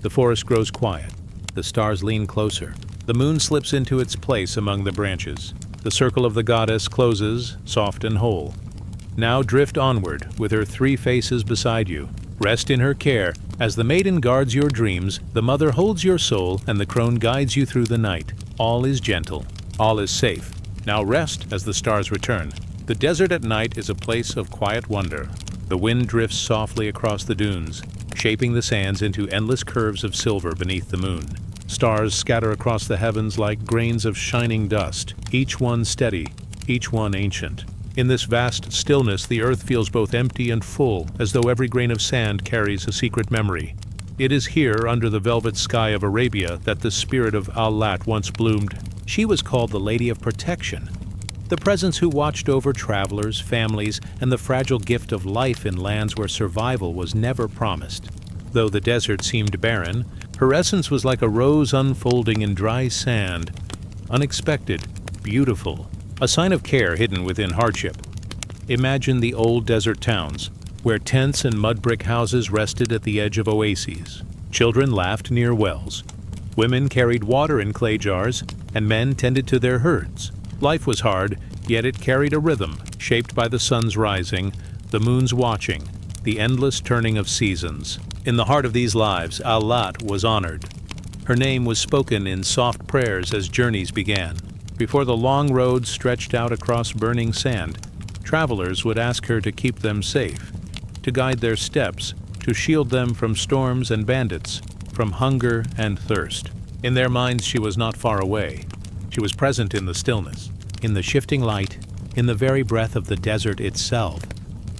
The forest grows quiet. The stars lean closer. The moon slips into its place among the branches. The circle of the goddess closes, soft and whole. Now drift onward, with her three faces beside you. Rest in her care. As the maiden guards your dreams, the mother holds your soul, and the crone guides you through the night. All is gentle. All is safe. Now rest as the stars return. The desert at night is a place of quiet wonder. The wind drifts softly across the dunes, shaping the sands into endless curves of silver beneath the moon. Stars scatter across the heavens like grains of shining dust, each one steady, each one ancient. In this vast stillness, the earth feels both empty and full, as though every grain of sand carries a secret memory. It is here, under the velvet sky of Arabia, that the spirit of Al-Lat once bloomed. She was called the Lady of Protection, the presence who watched over travelers, families, and the fragile gift of life in lands where survival was never promised. Though the desert seemed barren, her essence was like a rose unfolding in dry sand, unexpected, beautiful, a sign of care hidden within hardship. Imagine the old desert towns, where tents and mud brick houses rested at the edge of oases. Children laughed near wells. Women carried water in clay jars, and men tended to their herds. Life was hard, yet it carried a rhythm, shaped by the sun's rising, the moon's watching, the endless turning of seasons. In the heart of these lives, Al-Lat was honored. Her name was spoken in soft prayers as journeys began. Before the long roads stretched out across burning sand, travelers would ask her to keep them safe, to guide their steps, to shield them from storms and bandits, from hunger and thirst. In their minds, she was not far away. She was present in the stillness, in the shifting light, in the very breath of the desert itself.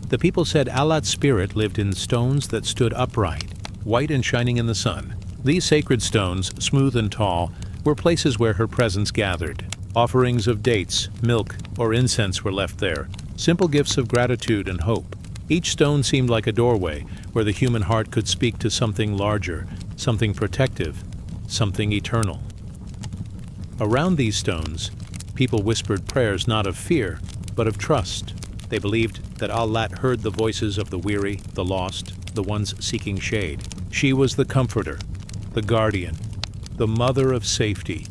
The people said Al-Lat's spirit lived in stones that stood upright, white and shining in the sun. These sacred stones, smooth and tall, were places where her presence gathered. Offerings of dates, milk, or incense were left there, simple gifts of gratitude and hope. Each stone seemed like a doorway where the human heart could speak to something larger, something protective, something eternal. Around these stones, people whispered prayers not of fear, but of trust. They believed that Al-Lat heard the voices of the weary, the lost, the ones seeking shade. She was the comforter, the guardian, the mother of safety.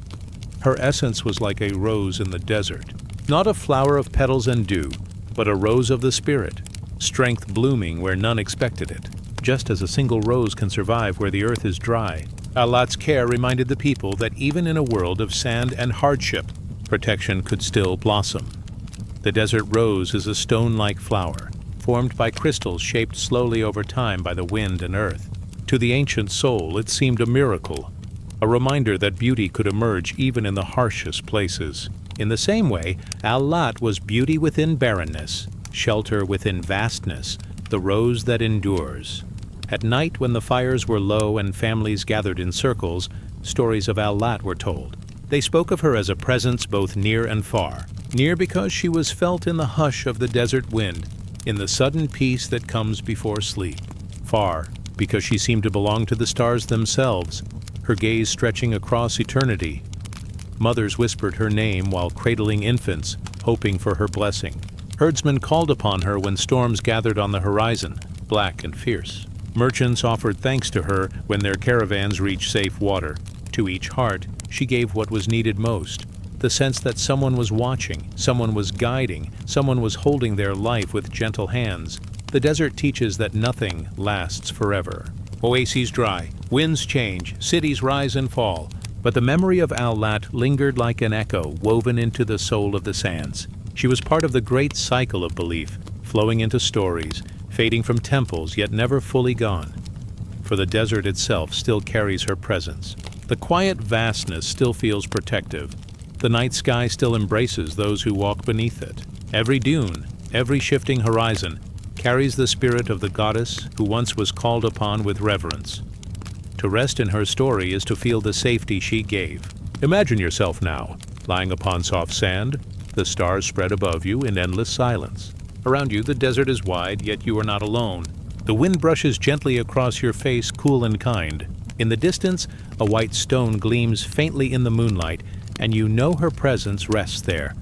Her essence was like a rose in the desert, not a flower of petals and dew, but a rose of the spirit, strength blooming where none expected it. Just as a single rose can survive where the earth is dry, Al-Lat's care reminded the people that even in a world of sand and hardship, protection could still blossom. The desert rose is a stone-like flower, formed by crystals shaped slowly over time by the wind and earth. To the ancient soul, it seemed a miracle, a reminder that beauty could emerge even in the harshest places. In the same way, Al-Lat was beauty within barrenness, shelter within vastness, the rose that endures. At night, when the fires were low and families gathered in circles, stories of Al-Lat were told. They spoke of her as a presence both near and far. Near because she was felt in the hush of the desert wind, in the sudden peace that comes before sleep. Far because she seemed to belong to the stars themselves, her gaze stretching across eternity. Mothers whispered her name while cradling infants, hoping for her blessing. Herdsmen called upon her when storms gathered on the horizon, black and fierce. Merchants offered thanks to her when their caravans reached safe water. To each heart, she gave what was needed most, the sense that someone was watching, someone was guiding, someone was holding their life with gentle hands. The desert teaches that nothing lasts forever. Oases dry, winds change, cities rise and fall, but the memory of Al-Lat lingered like an echo woven into the soul of the sands. She was part of the great cycle of belief, flowing into stories, fading from temples yet never fully gone. For the desert itself still carries her presence. The quiet vastness still feels protective. The night sky still embraces those who walk beneath it. Every dune, every shifting horizon, carries the spirit of the goddess who once was called upon with reverence. To rest in her story is to feel the safety she gave. Imagine yourself now, lying upon soft sand, the stars spread above you in endless silence. Around you, the desert is wide, yet you are not alone. The wind brushes gently across your face, cool and kind. In the distance, a white stone gleams faintly in the moonlight, and you know her presence rests there.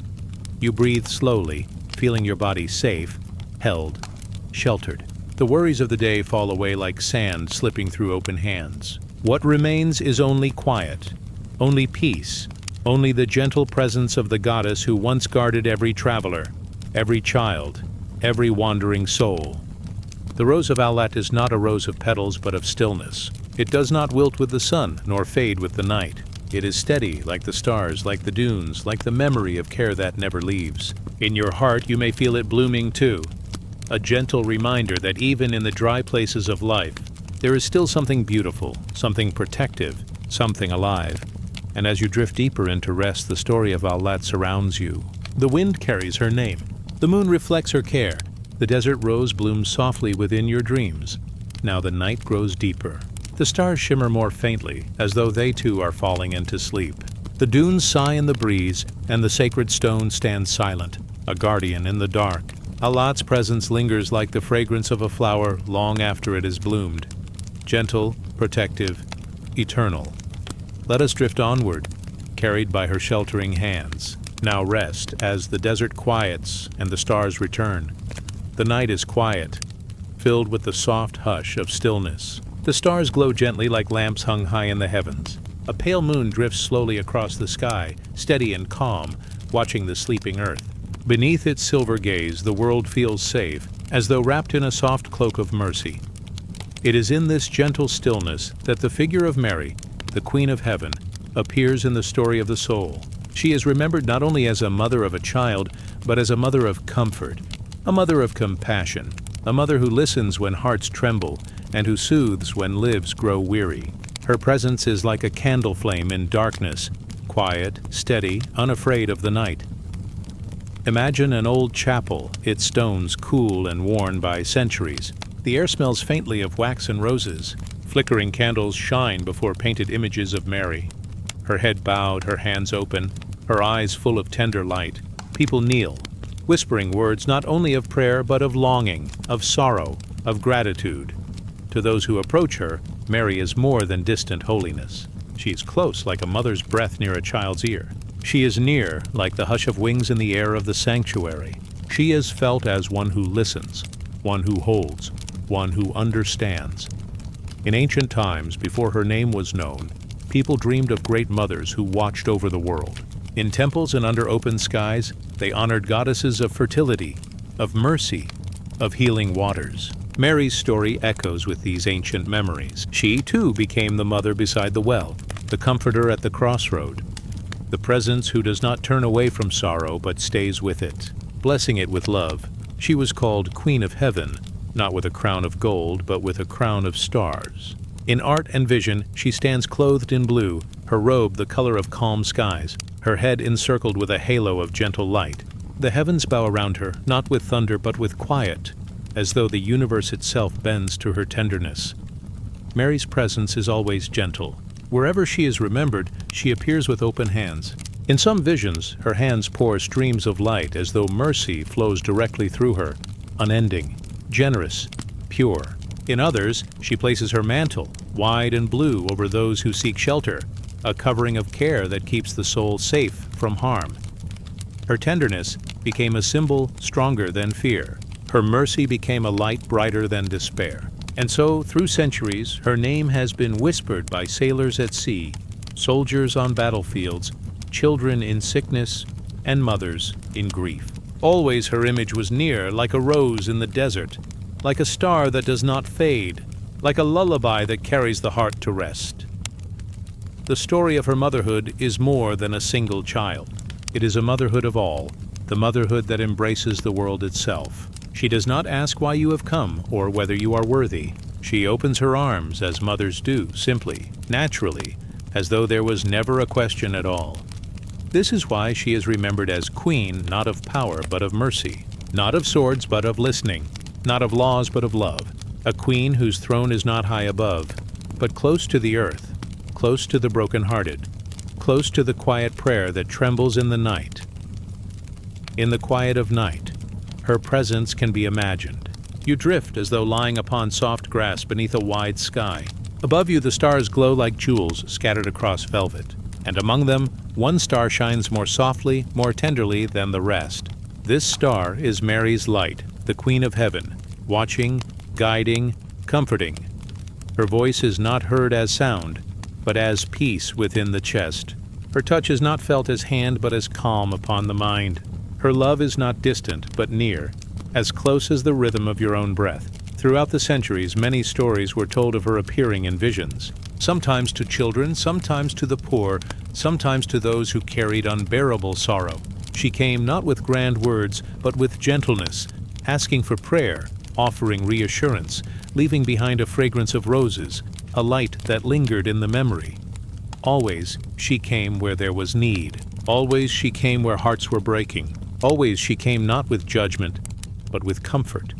You breathe slowly, feeling your body safe, held, sheltered. The worries of the day fall away like sand slipping through open hands. What remains is only quiet, only peace, only the gentle presence of the goddess who once guarded every traveler, every child, every wandering soul. The rose of Al-Lat is not a rose of petals but of stillness. It does not wilt with the sun nor fade with the night. It is steady, like the stars, like the dunes, like the memory of care that never leaves. In your heart you may feel it blooming too, a gentle reminder that even in the dry places of life, there is still something beautiful, something protective, something alive. And as you drift deeper into rest, the story of Aulat surrounds you. The wind carries her name. The moon reflects her care. The desert rose blooms softly within your dreams. Now the night grows deeper. The stars shimmer more faintly, as though they too are falling into sleep. The dunes sigh in the breeze, and the sacred stone stands silent, a guardian in the dark. Aulat's presence lingers like the fragrance of a flower long after it has bloomed. Gentle, protective, eternal. Let us drift onward, carried by her sheltering hands. Now rest as the desert quiets and the stars return. The night is quiet, filled with the soft hush of stillness. The stars glow gently like lamps hung high in the heavens. A pale moon drifts slowly across the sky, steady and calm, watching the sleeping earth. Beneath its silver gaze, the world feels safe, as though wrapped in a soft cloak of mercy. It is in this gentle stillness that the figure of Mary, the Queen of Heaven, appears in the story of the soul. She is remembered not only as a mother of a child, but as a mother of comfort, a mother of compassion, a mother who listens when hearts tremble and who soothes when lives grow weary. Her presence is like a candle flame in darkness, quiet, steady, unafraid of the night. Imagine an old chapel, its stones cool and worn by centuries. The air smells faintly of wax and roses. Flickering candles shine before painted images of Mary. Her head bowed, her hands open, her eyes full of tender light. People kneel, whispering words not only of prayer but of longing, of sorrow, of gratitude. To those who approach her, Mary is more than distant holiness. She is close like a mother's breath near a child's ear. She is near like the hush of wings in the air of the sanctuary. She is felt as one who listens, one who holds, one who understands. In ancient times, before her name was known, people dreamed of great mothers who watched over the world. In temples and under open skies, they honored goddesses of fertility, of mercy, of healing waters. Mary's story echoes with these ancient memories. She, too, became the mother beside the well, the comforter at the crossroad, the presence who does not turn away from sorrow but stays with it, blessing it with love. She was called Queen of Heaven, not with a crown of gold, but with a crown of stars. In art and vision, she stands clothed in blue, her robe the color of calm skies, her head encircled with a halo of gentle light. The heavens bow around her, not with thunder but with quiet, as though the universe itself bends to her tenderness. Mary's presence is always gentle. Wherever she is remembered, she appears with open hands. In some visions, her hands pour streams of light as though mercy flows directly through her, unending, generous, pure. In others, she places her mantle, wide and blue, over those who seek shelter, a covering of care that keeps the soul safe from harm. Her tenderness became a symbol stronger than fear. Her mercy became a light brighter than despair. And so, through centuries, her name has been whispered by sailors at sea, soldiers on battlefields, children in sickness, and mothers in grief. Always her image was near, like a rose in the desert, like a star that does not fade, like a lullaby that carries the heart to rest. The story of her motherhood is more than a single child. It is a motherhood of all, the motherhood that embraces the world itself. She does not ask why you have come or whether you are worthy. She opens her arms as mothers do, simply, naturally, as though there was never a question at all. This is why she is remembered as queen, not of power but of mercy, not of swords but of listening, not of laws but of love, a queen whose throne is not high above, but close to the earth, close to the brokenhearted, close to the quiet prayer that trembles in the night. In the quiet of night, her presence can be imagined. You drift as though lying upon soft grass beneath a wide sky. Above you the stars glow like jewels scattered across velvet, and among them one star shines more softly, more tenderly than the rest. This star is Mary's light, the Queen of Heaven, watching, guiding, comforting. Her voice is not heard as sound, but as peace within the chest. Her touch is not felt as hand, but as calm upon the mind. Her love is not distant, but near, as close as the rhythm of your own breath. Throughout the centuries, many stories were told of her appearing in visions. sometimes to children, sometimes to the poor, sometimes to those who carried unbearable sorrow. She came not with grand words, but with gentleness, asking for prayer, offering reassurance, leaving behind a fragrance of roses, a light that lingered in the memory. Always she came where there was need. Always she came where hearts were breaking. Always she came not with judgment, but with comfort.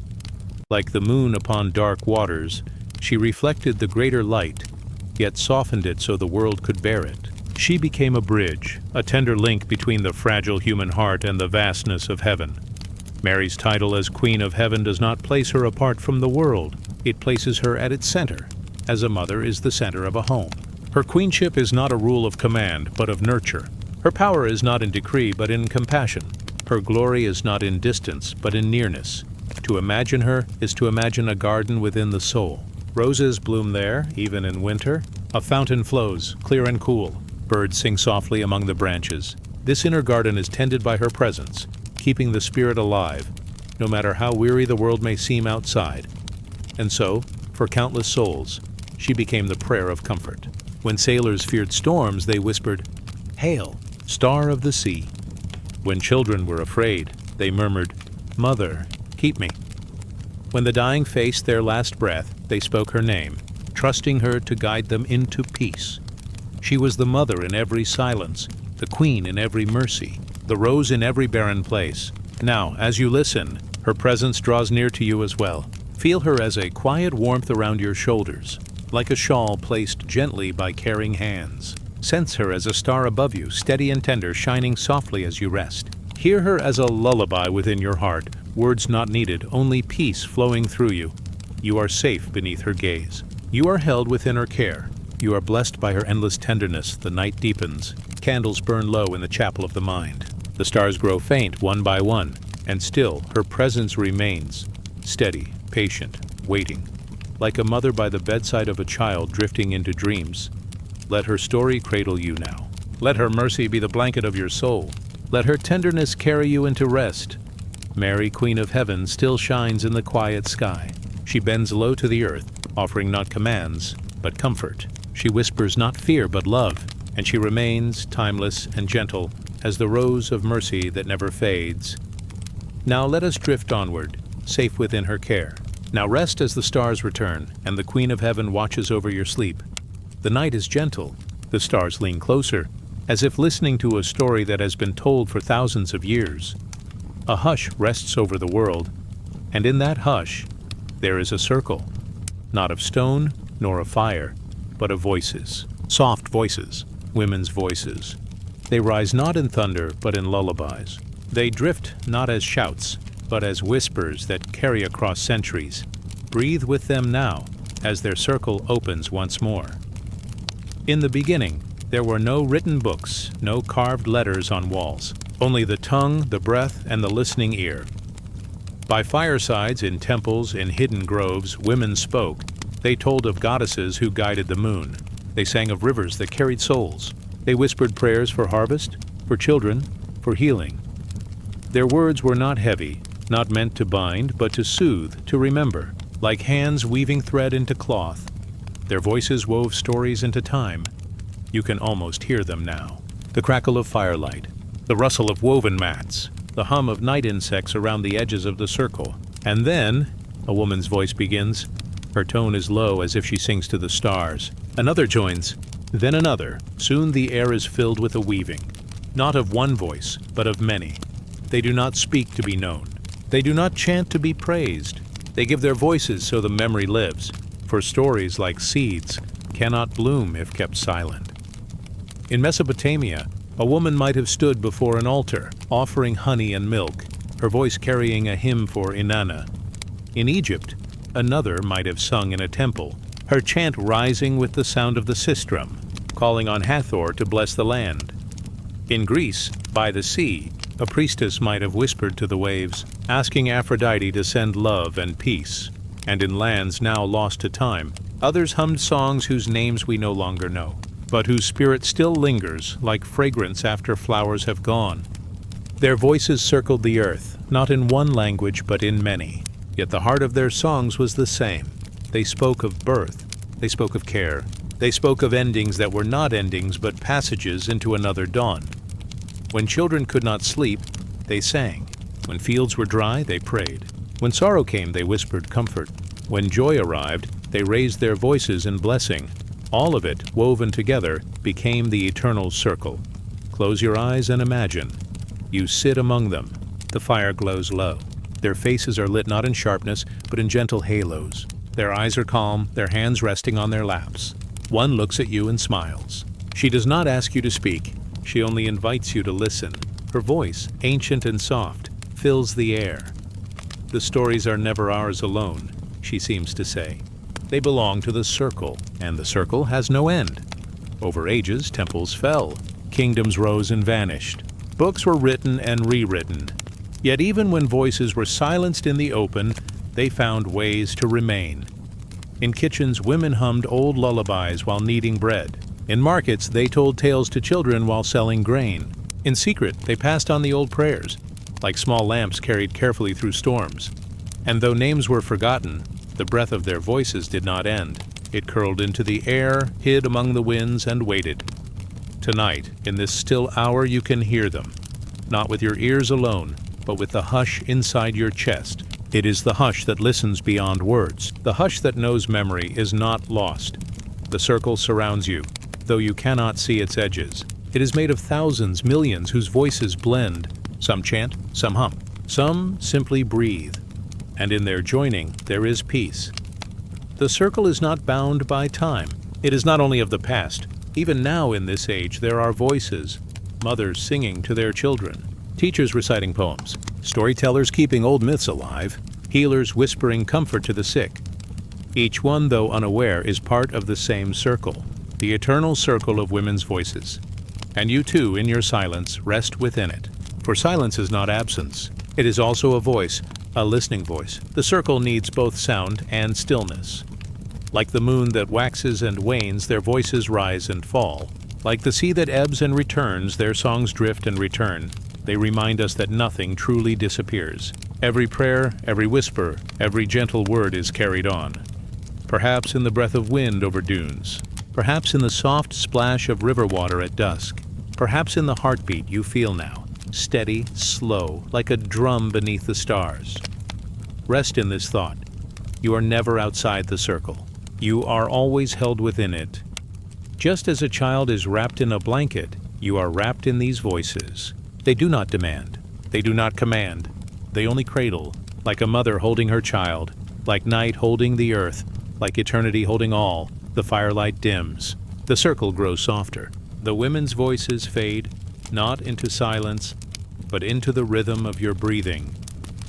Like the moon upon dark waters, she reflected the greater light, yet softened it so the world could bear it. She became a bridge, a tender link between the fragile human heart and the vastness of heaven. Mary's title as Queen of Heaven does not place her apart from the world. It places her at its center, as a mother is the center of a home. Her queenship is not a rule of command, but of nurture. Her power is not in decree, but in compassion. Her glory is not in distance, but in nearness. To imagine her is to imagine a garden within the soul. Roses bloom there, even in winter. A fountain flows, clear and cool. Birds sing softly among the branches. This inner garden is tended by her presence, keeping the spirit alive, no matter how weary the world may seem outside. And so, for countless souls, she became the prayer of comfort. When sailors feared storms, they whispered, "Hail, star of the sea." When children were afraid, they murmured, "Mother, keep me." When the dying faced their last breath, they spoke her name, trusting her to guide them into peace. She was the mother in every silence, the queen in every mercy, the rose in every barren place. Now, as you listen, her presence draws near to you as well. Feel her as a quiet warmth around your shoulders, like a shawl placed gently by caring hands. Sense her as a star above you, steady and tender, shining softly as you rest. Hear her as a lullaby within your heart, words not needed, only peace flowing through you. You are safe beneath her gaze. You are held within her care. You are blessed by her endless tenderness. The night deepens. Candles burn low in the chapel of the mind. The stars grow faint one by one, and still her presence remains, steady, patient, waiting. Like a mother by the bedside of a child drifting into dreams. Let her story cradle you now. Let her mercy be the blanket of your soul. Let her tenderness carry you into rest. Mary, Queen of Heaven, still shines in the quiet sky. She bends low to the earth, offering not commands, but comfort. She whispers not fear, but love, and she remains timeless and gentle as the rose of mercy that never fades. Now let us drift onward, safe within her care. Now rest as the stars return, and the Queen of Heaven watches over your sleep. The night is gentle. The stars lean closer, as if listening to a story that has been told for thousands of years. A hush rests over the world, and in that hush, there is a circle, not of stone nor of fire, but of voices. Soft voices, women's voices. They rise not in thunder, but in lullabies. They drift not as shouts, but as whispers that carry across centuries. Breathe with them now, as their circle opens once more. In the beginning, there were no written books, no carved letters on walls, only the tongue, the breath, and the listening ear. By firesides, in temples, in hidden groves, women spoke. They told of goddesses who guided the moon. They sang of rivers that carried souls. They whispered prayers for harvest, for children, for healing. Their words were not heavy, not meant to bind, but to soothe, to remember, like hands weaving thread into cloth. Their voices wove stories into time. You can almost hear them now. The crackle of firelight, the rustle of woven mats, the hum of night insects around the edges of the circle. And then, a woman's voice begins. Her tone is low, as if she sings to the stars. Another joins, then another. Soon the air is filled with a weaving, not of one voice, but of many. They do not speak to be known. They do not chant to be praised. They give their voices so the memory lives, for stories, like seeds, cannot bloom if kept silent. In Mesopotamia, a woman might have stood before an altar, offering honey and milk, her voice carrying a hymn for Inanna. In Egypt, another might have sung in a temple, her chant rising with the sound of the sistrum, calling on Hathor to bless the land. In Greece, by the sea, a priestess might have whispered to the waves, asking Aphrodite to send love and peace. And in lands now lost to time, others hummed songs whose names we no longer know, but whose spirit still lingers like fragrance after flowers have gone. Their voices circled the earth, not in one language but in many. Yet the heart of their songs was the same. They spoke of birth, they spoke of care, They spoke of endings that were not endings but passages into another dawn. When children could not sleep, they sang. When fields were dry, they prayed. When sorrow came, they whispered comfort. When joy arrived, they raised their voices in blessing. All of it, woven together, became the eternal circle. Close your eyes and imagine. You sit among them. The fire glows low. Their faces are lit not in sharpness, but in gentle halos. Their eyes are calm, their hands resting on their laps. One looks at you and smiles. She does not ask you to speak. She only invites you to listen. Her voice, ancient and soft, fills the air. The stories are never ours alone, she seems to say. They belong to the circle, and the circle has no end. Over ages, temples fell. Kingdoms rose and vanished. Books were written and rewritten. Yet even when voices were silenced in the open, they found ways to remain. In kitchens, women hummed old lullabies while kneading bread. In markets, they told tales to children while selling grain. In secret, they passed on the old prayers, like small lamps carried carefully through storms. And though names were forgotten, the breath of their voices did not end. It curled into the air, hid among the winds, and waited. Tonight, in this still hour, you can hear them, not with your ears alone, but with the hush inside your chest. It is the hush that listens beyond words. The hush that knows memory is not lost. The circle surrounds you, though you cannot see its edges. It is made of thousands, millions, whose voices blend. Some chant, some hum, some simply breathe. And in their joining, there is peace. The circle is not bound by time. It is not only of the past. Even now in this age, there are voices. Mothers singing to their children. Teachers reciting poems. Storytellers keeping old myths alive. Healers whispering comfort to the sick. Each one, though unaware, is part of the same circle. The eternal circle of women's voices. And you too, in your silence, rest within it. For silence is not absence. It is also a voice, a listening voice. The circle needs both sound and stillness. Like the moon that waxes and wanes, their voices rise and fall. Like the sea that ebbs and returns, their songs drift and return. They remind us that nothing truly disappears. Every prayer, every whisper, every gentle word is carried on. Perhaps in the breath of wind over dunes. Perhaps in the soft splash of river water at dusk. Perhaps in the heartbeat you feel now, steady, slow, like a drum beneath the stars. Rest in this thought. You are never outside the circle. You are always held within it. Just as a child is wrapped in a blanket, you are wrapped in these voices. They do not demand. They do not command. They only cradle, like a mother holding her child, like night holding the earth, like eternity holding all. The firelight dims. The circle grows softer. The women's voices fade, not into silence, but into the rhythm of your breathing.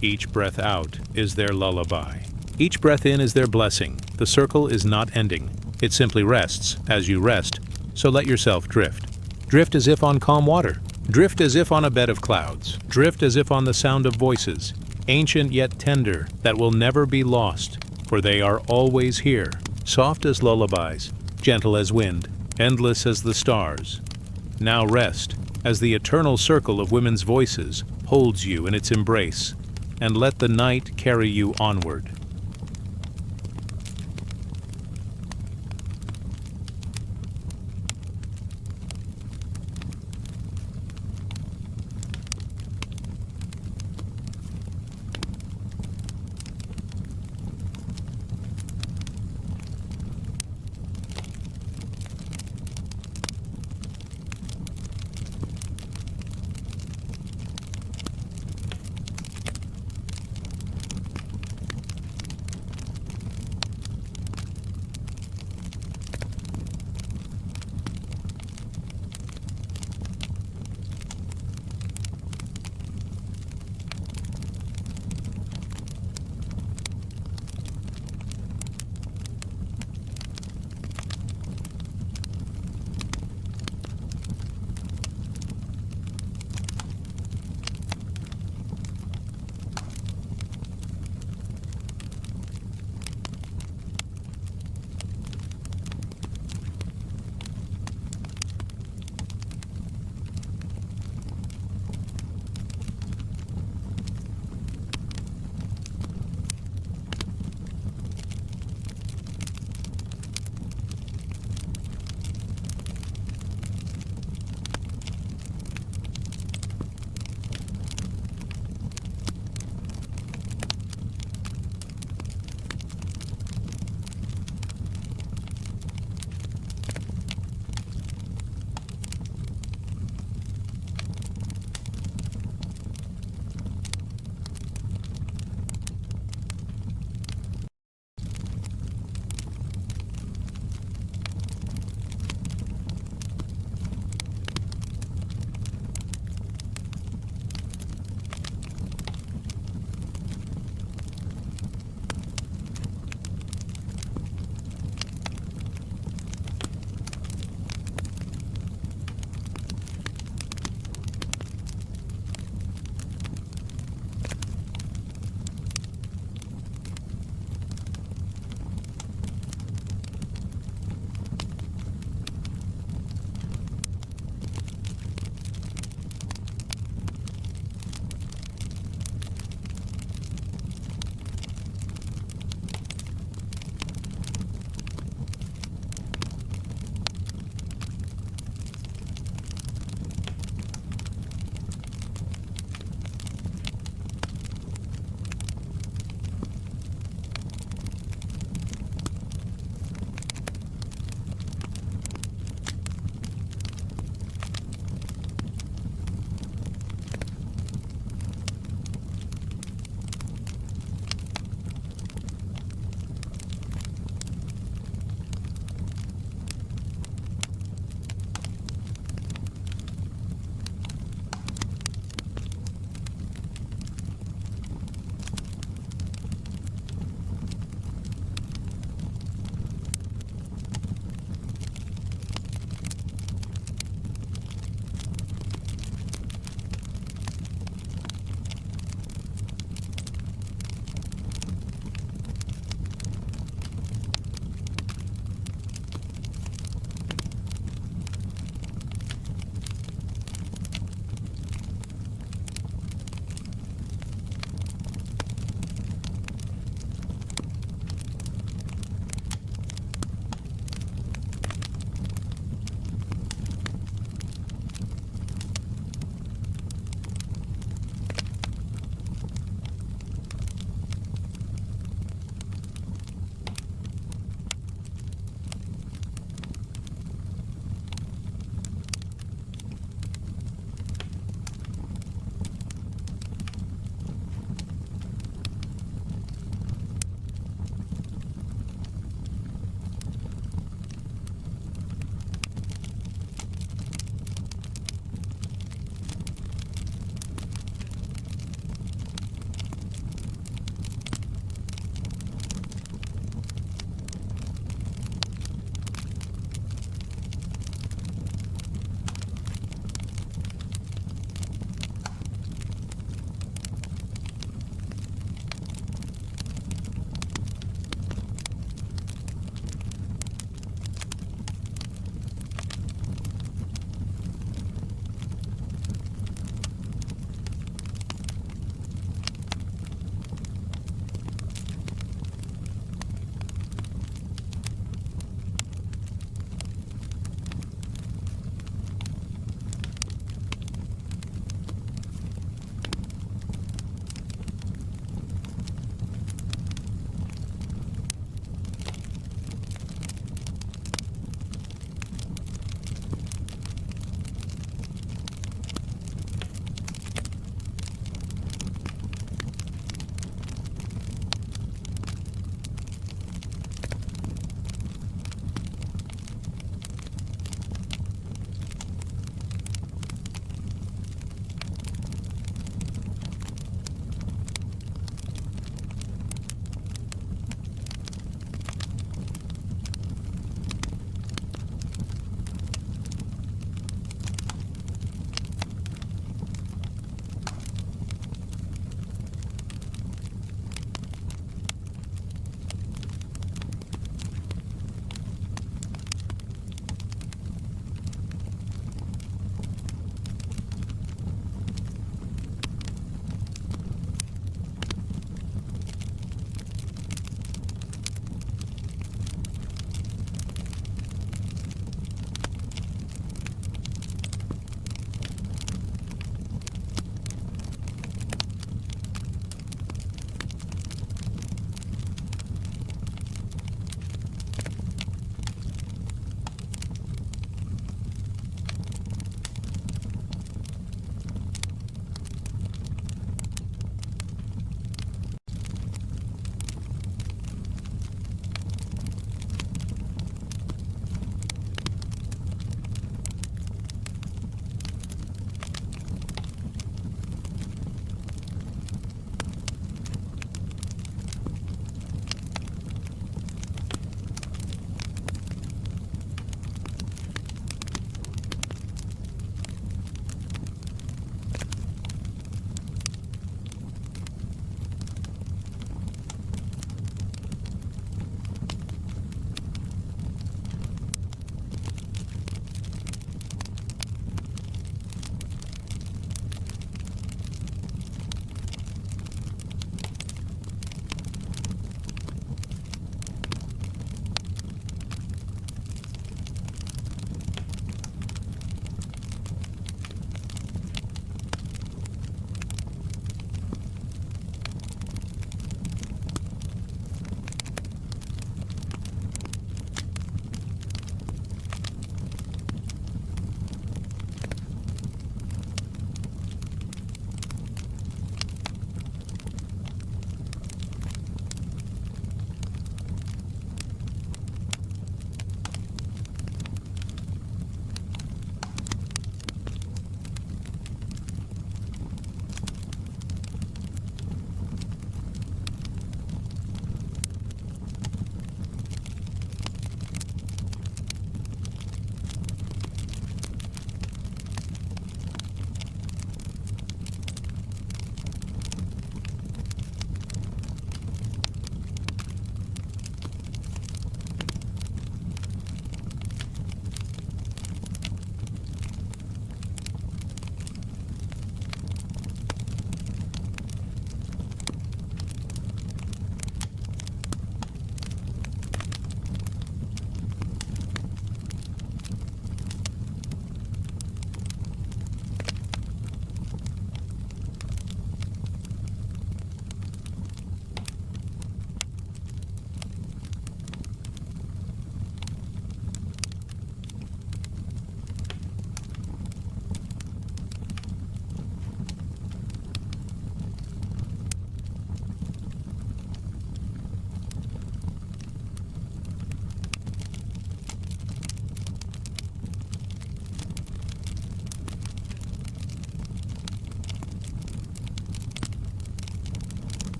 Each breath out is their lullaby. Each breath in is their blessing. The circle is not ending. It simply rests as you rest, so let yourself drift. Drift as if on calm water. Drift as if on a bed of clouds. Drift as if on the sound of voices, ancient yet tender, that will never be lost, for they are always here, soft as lullabies, gentle as wind, endless as the stars. Now rest, as the eternal circle of women's voices holds you in its embrace, and let the night carry you onward.